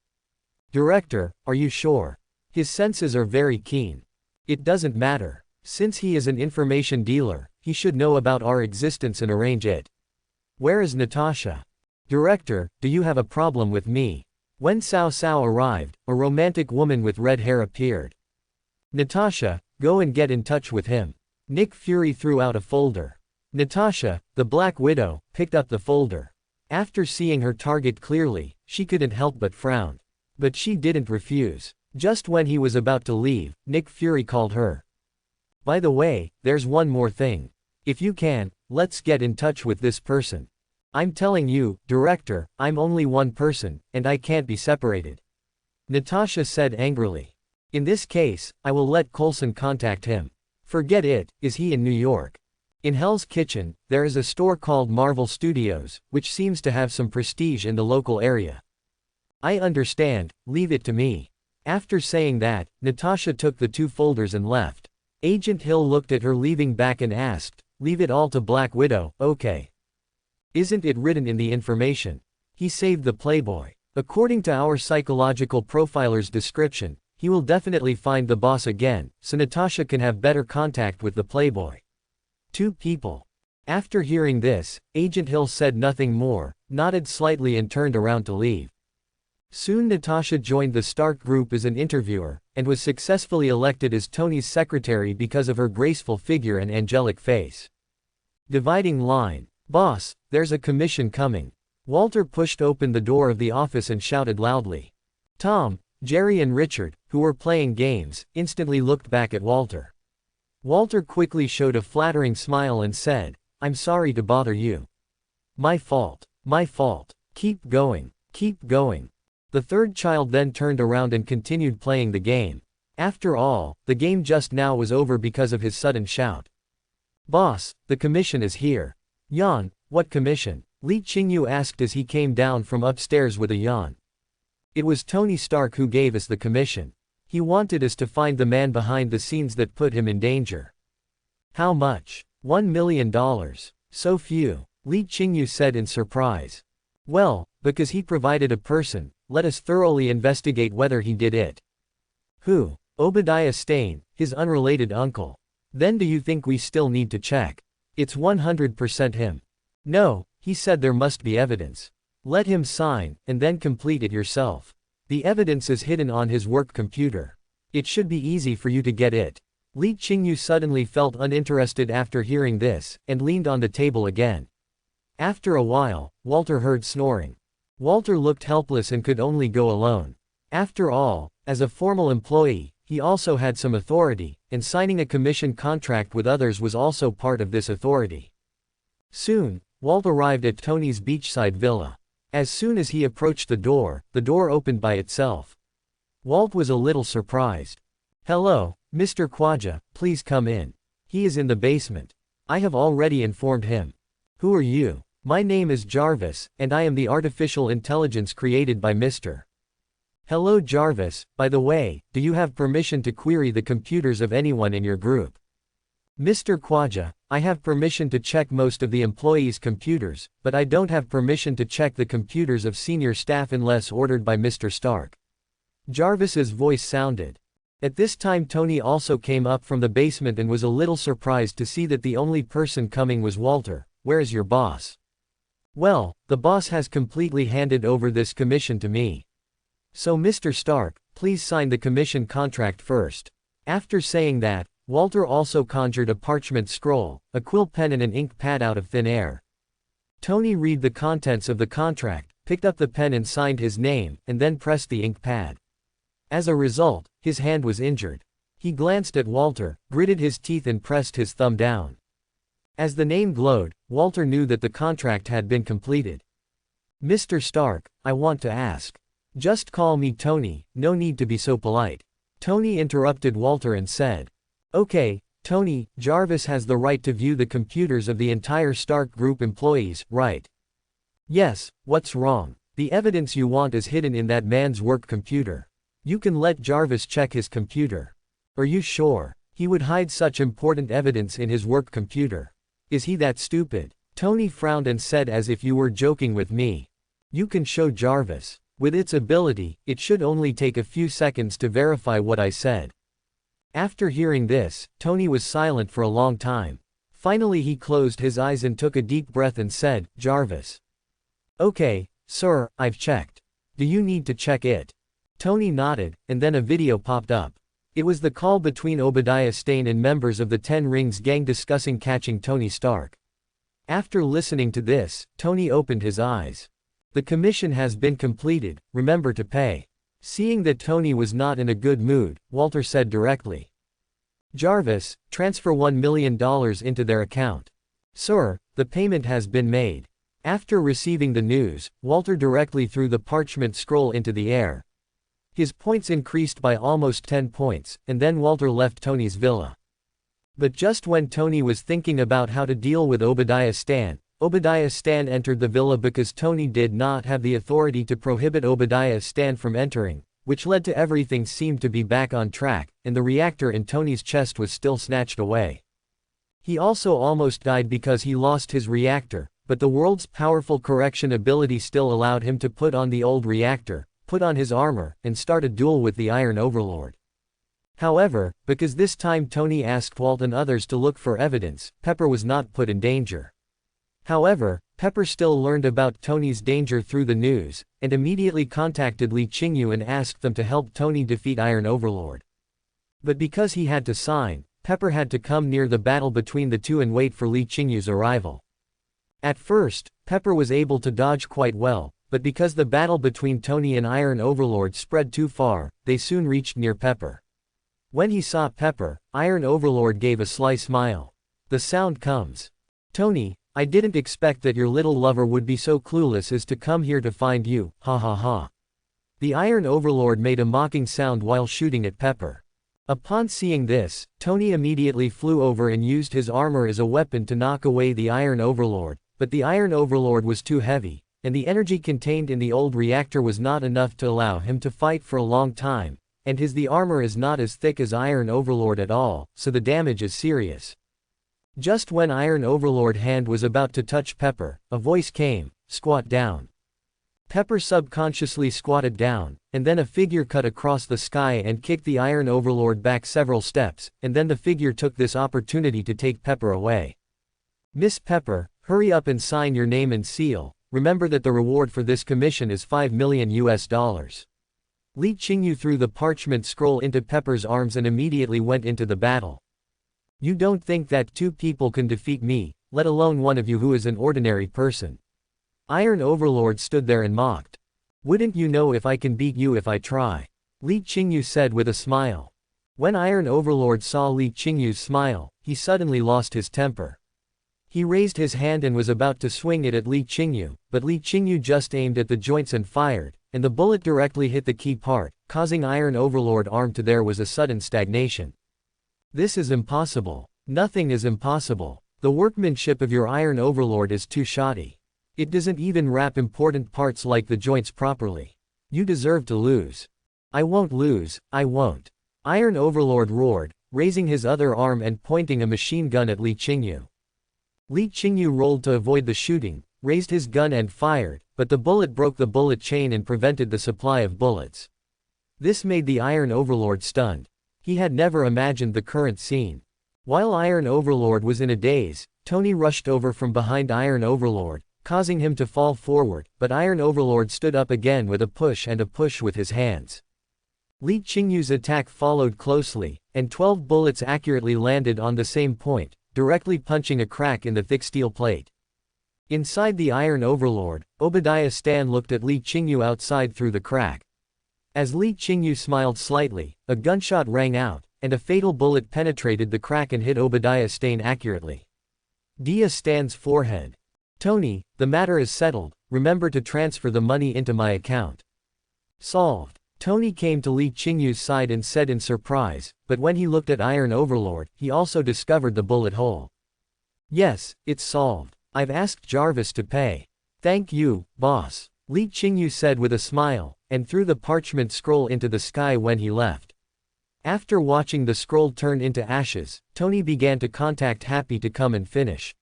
[SPEAKER 1] Director, are you sure? His senses are very keen. It doesn't matter. Since he is an information dealer, he should know about our existence and arrange it. Where is Natasha? Director, do you have a problem with me? When Cao Cao arrived, a romantic woman with red hair appeared. Natasha, go and get in touch with him. Nick Fury threw out a folder. Natasha, the Black Widow, picked up the folder. After seeing her target clearly, she couldn't help but frown. But she didn't refuse. Just when he was about to leave, Nick Fury called her. By the way, there's one more thing. If you can, let's get in touch with this person. I'm telling you, Director, I'm only one person, and I can't be separated. Natasha said angrily. In this case, I will let Coulson contact him. Forget it, is he in New York? In Hell's Kitchen, there is a store called Marvel Studios, which seems to have some prestige in the local area. I understand, leave it to me. After saying that, Natasha took the 2 folders and left. Agent Hill looked at her leaving back and asked, leave it all to Black Widow, okay. Isn't it written in the information? He saved the Playboy. According to our psychological profiler's description, he will definitely find the boss again, so Natasha can have better contact with the Playboy. 2 people. After hearing this, Agent Hill said nothing more, nodded slightly and turned around to leave. Soon Natasha joined the Stark group as an interviewer, and was successfully elected as Tony's secretary because of her graceful figure and angelic face. Dividing line. Boss, there's a commission coming. Walter pushed open the door of the office and shouted loudly. Tom, Jerry and Richard, who were playing games, instantly looked back at Walter. Walter quickly showed a flattering smile and said, I'm sorry to bother you. My fault. My fault. Keep going. Keep going. The third child then turned around and continued playing the game. After all, the game just now was over because of his sudden shout. Boss, the commission is here. Yawn, what commission? Li Qingyu asked as he came down from upstairs with a yawn. It was Tony Stark who gave us the commission. He wanted us to find the man behind the scenes that put him in danger. How much? $1 million. So few, Li Qingyu said in surprise. Well, because he provided a person, let us thoroughly investigate whether he did it. Who? Obadiah Stane, his unrelated uncle. Then do you think we still need to check? It's 100% him. No, he said there must be evidence. Let him sign, and then complete it yourself. The evidence is hidden on his work computer. It should be easy for you to get it. Li Qingyu suddenly felt uninterested after hearing this, and leaned on the table again. After a while, Walter heard snoring. Walter looked helpless and could only go alone. After all, as a formal employee, he also had some authority, and signing a commission contract with others was also part of this authority. Soon, Walt arrived at Tony's beachside villa. As soon as he approached the door opened by itself. Walt was a little surprised. "Hello, Mr. Quagga, please come in. He is in the basement. I have already informed him." "Who are you?" "My name is Jarvis, and I am the artificial intelligence created by Mr. Hello Jarvis, by the way, do you have permission to query the computers of anyone in your group?" "Mr. Quagga, I have permission to check most of the employees' computers, but I don't have permission to check the computers of senior staff unless ordered by Mr. Stark." Jarvis's voice sounded. At this time Tony also came up from the basement and was a little surprised to see that the only person coming was Walter. "Where is your boss?" "Well, the boss has completely handed over this commission to me. So Mr. Stark, please sign the commission contract first." After saying that, Walter also conjured a parchment scroll, a quill pen and an ink pad out of thin air. Tony read the contents of the contract, picked up the pen and signed his name, and then pressed the ink pad. As a result, his hand was injured. He glanced at Walter, gritted his teeth and pressed his thumb down. As the name glowed, Walter knew that the contract had been completed. "Mr. Stark, I want to ask." "Just call me Tony, no need to be so polite." Tony interrupted Walter and said. "Okay, Tony, Jarvis has the right to view the computers of the entire Stark Group employees, right?" "Yes, what's wrong? The evidence you want is hidden in that man's work computer. You can let Jarvis check his computer." "Are you sure? He would hide such important evidence in his work computer. Is he that stupid?" Tony frowned and said, "As if you were joking with me. You can show Jarvis. With its ability, it should only take a few seconds to verify what I said." After hearing this, Tony was silent for a long time. Finally he closed his eyes and took a deep breath and said, "Jarvis." "Okay, sir, I've checked. Do you need to check it?" Tony nodded, and then a video popped up. It was the call between Obadiah Stane and members of the Ten Rings gang discussing catching Tony Stark. After listening to this, Tony opened his eyes. "The commission has been completed, remember to pay." Seeing that Tony was not in a good mood, Walter said directly. "Jarvis, transfer $1 million into their account." "Sir, the payment has been made." After receiving the news, Walter directly threw the parchment scroll into the air. His points increased by almost 10 points, and then Walter left Tony's villa. But just when Tony was thinking about how to deal with Obadiah Stane entered the villa because Tony did not have the authority to prohibit Obadiah Stane from entering, which led to everything seemed to be back on track, and the reactor in Tony's chest was still snatched away. He also almost died because he lost his reactor, but the world's powerful correction ability still allowed him to put on the old reactor, put on his armor, and start a duel with the Iron Overlord. However, because this time Tony asked Walt and others to look for evidence, Pepper was not put in danger. However, Pepper still learned about Tony's danger through the news, and immediately contacted Lee Qingyu and asked them to help Tony defeat Iron Overlord. But because he had to sign, Pepper had to come near the battle between the two and wait for Lee Qingyu's arrival. At first, Pepper was able to dodge quite well, but because the battle between Tony and Iron Overlord spread too far, they soon reached near Pepper. When he saw Pepper, Iron Overlord gave a sly smile. The sound comes. "Tony, I didn't expect that your little lover would be so clueless as to come here to find you, ha ha ha." The Iron Overlord made a mocking sound while shooting at Pepper. Upon seeing this, Tony immediately flew over and used his armor as a weapon to knock away the Iron Overlord, but the Iron Overlord was too heavy, and the energy contained in the old reactor was not enough to allow him to fight for a long time, and the armor is not as thick as Iron Overlord at all, so the damage is serious. Just when Iron Overlord hand was about to touch Pepper, a voice came, "Squat down." Pepper subconsciously squatted down, and then a figure cut across the sky and kicked the Iron Overlord back several steps, and then the figure took this opportunity to take Pepper away. "Miss Pepper, hurry up and sign your name and seal. Remember that the reward for this commission is $5 million US. Lee Qingyu threw the parchment scroll into Pepper's arms and immediately went into the battle. "You don't think that two people can defeat me, let alone one of you who is an ordinary person." Iron Overlord stood there and mocked. "Wouldn't you know if I can beat you if I try?" Lee Qingyu said with a smile. When Iron Overlord saw Li Qingyu's smile, he suddenly lost his temper. He raised his hand and was about to swing it at Li Qingyu, but Li Qingyu just aimed at the joints and fired, and the bullet directly hit the key part, causing Iron Overlord's arm to there was a sudden stagnation. This is impossible. Nothing is impossible. The workmanship of your Iron Overlord is too shoddy. It doesn't even wrap important parts like the joints properly. You deserve to lose. I won't lose, I won't. Iron Overlord roared, raising his other arm and pointing a machine gun at Li Qingyu. Li Qingyu rolled to avoid the shooting, raised his gun and fired, but the bullet broke the bullet chain and prevented the supply of bullets. This made the Iron Overlord stunned. He had never imagined the current scene. While Iron Overlord was in a daze, Tony rushed over from behind Iron Overlord, causing him to fall forward, but Iron Overlord stood up again with a push with his hands. Li Qingyu's attack followed closely, and 12 bullets accurately landed on the same point, directly punching a crack in the thick steel plate. Inside the Iron Overlord, Obadiah Stan looked at Li Qingyu outside through the crack. As Li Qingyu smiled slightly, a gunshot rang out, and a fatal bullet penetrated the crack and hit Obadiah Stan accurately. Dia Stan's forehead. Tony, the matter is settled, remember to transfer the money into my account. Solved. Tony came to Li Qingyu's side and said in surprise, but when he looked at Iron Overlord, he also discovered the bullet hole. Yes, it's solved. I've asked Jarvis to pay. Thank you, boss. Li Qingyu said with a smile, and threw the parchment scroll into the sky when he left. After watching the scroll turn into ashes, Tony began to contact Happy to come and finish.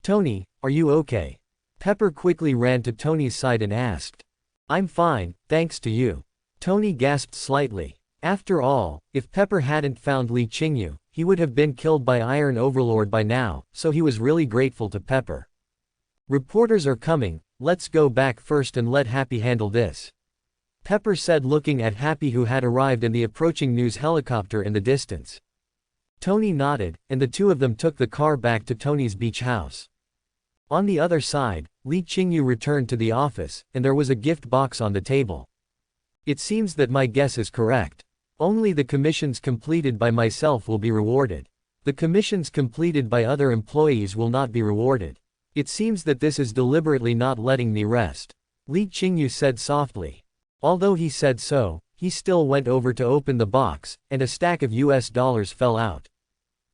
[SPEAKER 1] Tony, are you okay? Pepper quickly ran to Tony's side and asked. I'm fine, thanks to you. Tony gasped slightly. After all, if Pepper hadn't found Li Qingyu, he would have been killed by Iron Overlord by now, so he was really grateful to Pepper. Reporters are coming, let's go back first and let Happy handle this. Pepper said looking at Happy who had arrived in the approaching news helicopter in the distance. Tony nodded, and the two of them took the car back to Tony's beach house. On the other side, Li Qingyu returned to the office, and there was a gift box on the table. It seems that my guess is correct. Only the commissions completed by myself will be rewarded. The commissions completed by other employees will not be rewarded. It seems that this is deliberately not letting me rest. Li Qingyu said softly. Although he said so, he still went over to open the box, and a stack of US dollars fell out.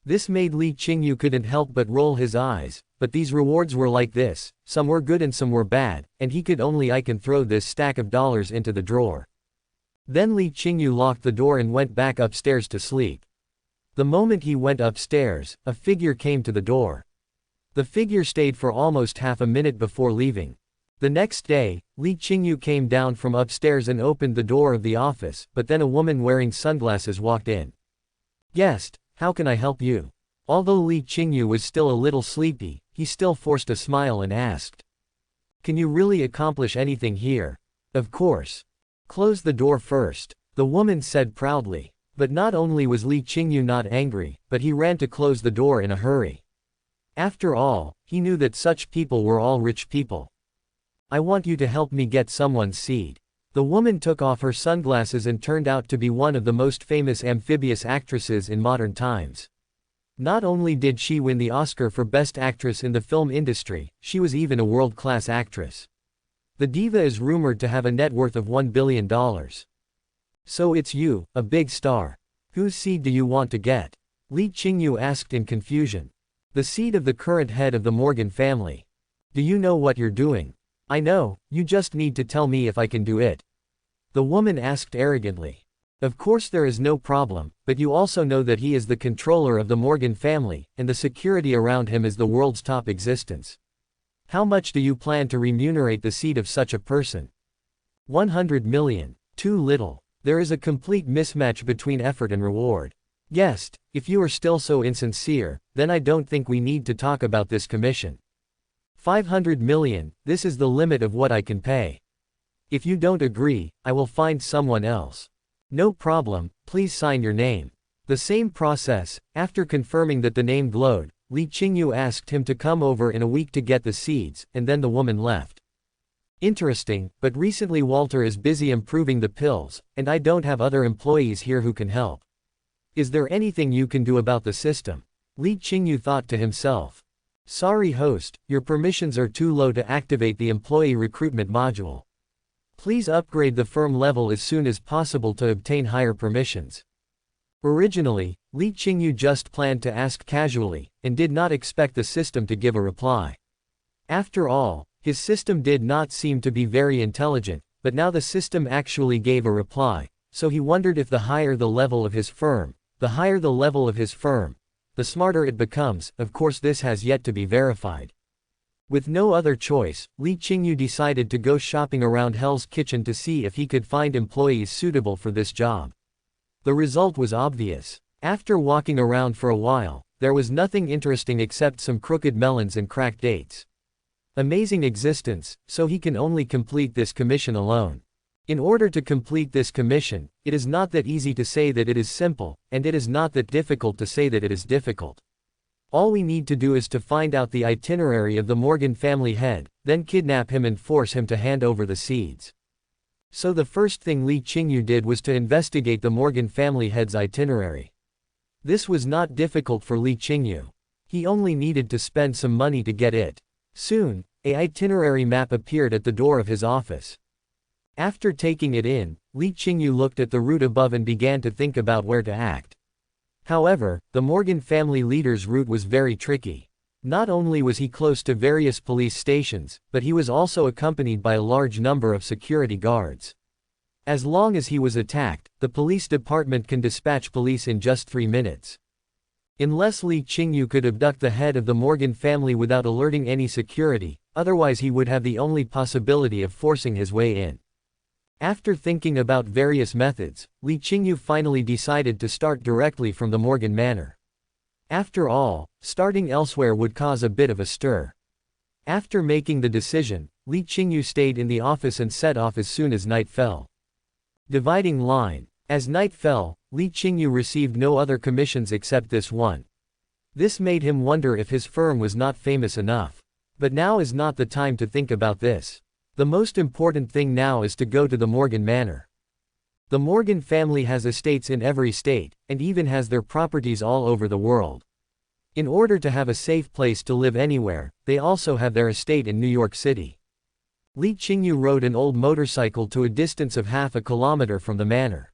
[SPEAKER 1] This made Li Qingyu couldn't help but roll his eyes, but these rewards were like this, some were good and some were bad, and he could only I can throw this stack of dollars into the drawer. Then Li Qingyu locked the door and went back upstairs to sleep. The moment he went upstairs, a figure came to the door. The figure stayed for almost half a minute before leaving. The next day, Li Qingyu came down from upstairs and opened the door of the office, but then a woman wearing sunglasses walked in. Guest, how can I help you? Although Li Qingyu was still a little sleepy, he still forced a smile and asked. Can you really accomplish anything here? Of course. Close the door first, the woman said proudly. But not only was Li Qingyu not angry, but he ran to close the door in a hurry. After all, he knew that such people were all rich people. I want you to help me get someone's seed. The woman took off her sunglasses and turned out to be one of the most famous amphibious actresses in modern times. Not only did she win the Oscar for Best Actress in the film industry, she was even a world-class actress. The diva is rumored to have a net worth of $1 billion. So it's you, a big star. Whose seed do you want to get? Li Qingyu asked in confusion. The seed of the current head of the Morgan family. Do you know what you're doing? I know, you just need to tell me if I can do it. The woman asked arrogantly. Of course there is no problem, but you also know that he is the controller of the Morgan family, and the security around him is the world's top existence. How much do you plan to remunerate the seed of such a person? 100 million. Too little. There is a complete mismatch between effort and reward. Guest, if you are still so insincere, then I don't think we need to talk about this commission. 500 million, this is the limit of what I can pay. If you don't agree, I will find someone else. No problem, please sign your name. The same process, after confirming that the name glowed, Li Qingyu asked him to come over in a week to get the seeds, and then the woman left. Interesting, but recently Walter is busy improving the pills, and I don't have other employees here who can help. Is there anything you can do about the system? Li Qingyu thought to himself. Sorry host, your permissions are too low to activate the employee recruitment module. Please upgrade the firm level as soon as possible to obtain higher permissions. Originally, Li Qingyu just planned to ask casually, and did not expect the system to give a reply. After all, his system did not seem to be very intelligent, but now the system actually gave a reply, so he wondered if the higher the level of his firm, the smarter it becomes. Of course this has yet to be verified. With no other choice, Li Qingyu decided to go shopping around Hell's Kitchen to see if he could find employees suitable for this job. The result was obvious. After walking around for a while, there was nothing interesting except some crooked melons and cracked dates. Amazing existence, so he can only complete this commission alone. In order to complete this commission, it is not that easy to say that it is simple, and it is not that difficult to say that it is difficult. All we need to do is to find out the itinerary of the Morgan family head, then kidnap him and force him to hand over the seeds. So the first thing Li Qingyu did was to investigate the Morgan family head's itinerary. This was not difficult for Li Qingyu. He only needed to spend some money to get it. Soon, an itinerary map appeared at the door of his office. After taking it in, Li Qingyu looked at the route above and began to think about where to act. However, the Morgan family leader's route was very tricky. Not only was he close to various police stations, but he was also accompanied by a large number of security guards. As long as he was attacked, the police department can dispatch police in just 3 minutes. Unless Li Qingyu could abduct the head of the Morgan family without alerting any security, otherwise he would have the only possibility of forcing his way in. After thinking about various methods, Li Qingyu finally decided to start directly from the Morgan Manor. After all, starting elsewhere would cause a bit of a stir. After making the decision, Li Qingyu stayed in the office and set off as soon as night fell. Dividing line. As night fell, Li Qingyu received no other commissions except this one. This made him wonder if his firm was not famous enough. But now is not the time to think about this. The most important thing now is to go to the Morgan Manor. The Morgan family has estates in every state, and even has their properties all over the world. In order to have a safe place to live anywhere, they also have their estate in New York City. Li Qingyu rode an old motorcycle to a distance of half a kilometer from the manor.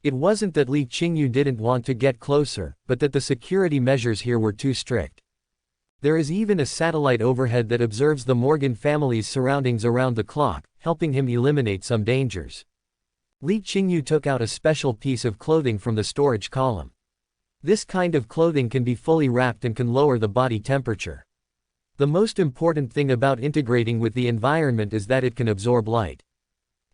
[SPEAKER 1] It wasn't that Li Qingyu didn't want to get closer, but that the security measures here were too strict. There is even a satellite overhead that observes the Morgan family's surroundings around the clock, helping him eliminate some dangers. Li Qingyu took out a special piece of clothing from the storage column. This kind of clothing can be fully wrapped and can lower the body temperature. The most important thing about integrating with the environment is that it can absorb light.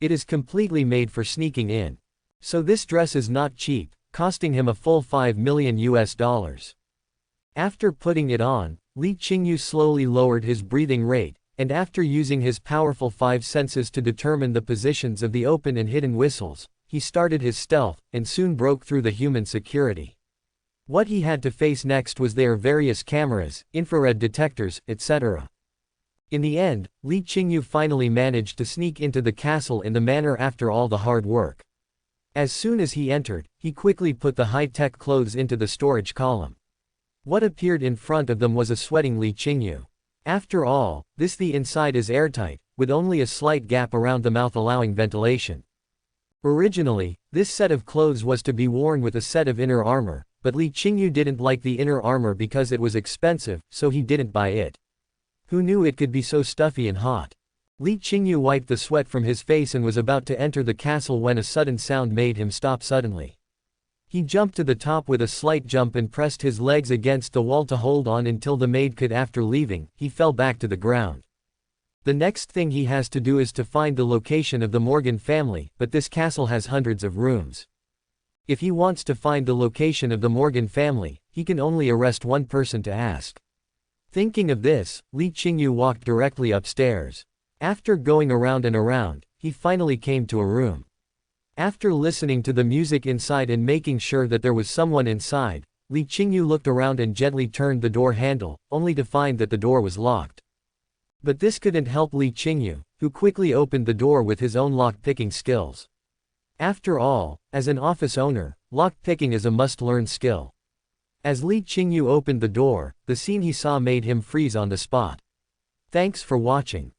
[SPEAKER 1] It is completely made for sneaking in. So this dress is not cheap, costing him a full $5 million. After putting it on, Li Qingyu slowly lowered his breathing rate, and after using his powerful 5 senses to determine the positions of the open and hidden whistles, he started his stealth, and soon broke through the human security. What he had to face next was their various cameras, infrared detectors, etc. In the end, Li Qingyu finally managed to sneak into the castle in the manor after all the hard work. As soon as he entered, he quickly put the high-tech clothes into the storage column. What appeared in front of them was a sweating Li Qingyu. After all, the inside is airtight, with only a slight gap around the mouth allowing ventilation. Originally, this set of clothes was to be worn with a set of inner armor, but Li Qingyu didn't like the inner armor because it was expensive, so he didn't buy it. Who knew it could be so stuffy and hot? Li Qingyu wiped the sweat from his face and was about to enter the castle when a sudden sound made him stop suddenly. He jumped to the top with a slight jump and pressed his legs against the wall to hold on until the maid could. After leaving, he fell back to the ground. The next thing he has to do is to find the location of the Morgan family, but this castle has hundreds of rooms. If he wants to find the location of the Morgan family, he can only arrest one person to ask. Thinking of this, Li Qingyu walked directly upstairs. After going around and around, he finally came to a room. After listening to the music inside and making sure that there was someone inside, Li Qingyu looked around and gently turned the door handle, only to find that the door was locked. But this couldn't help Li Qingyu, who quickly opened the door with his own lock-picking skills. After all, as an office owner, lock-picking is a must-learn skill. As Li Qingyu opened the door, the scene he saw made him freeze on the spot. Thanks for watching.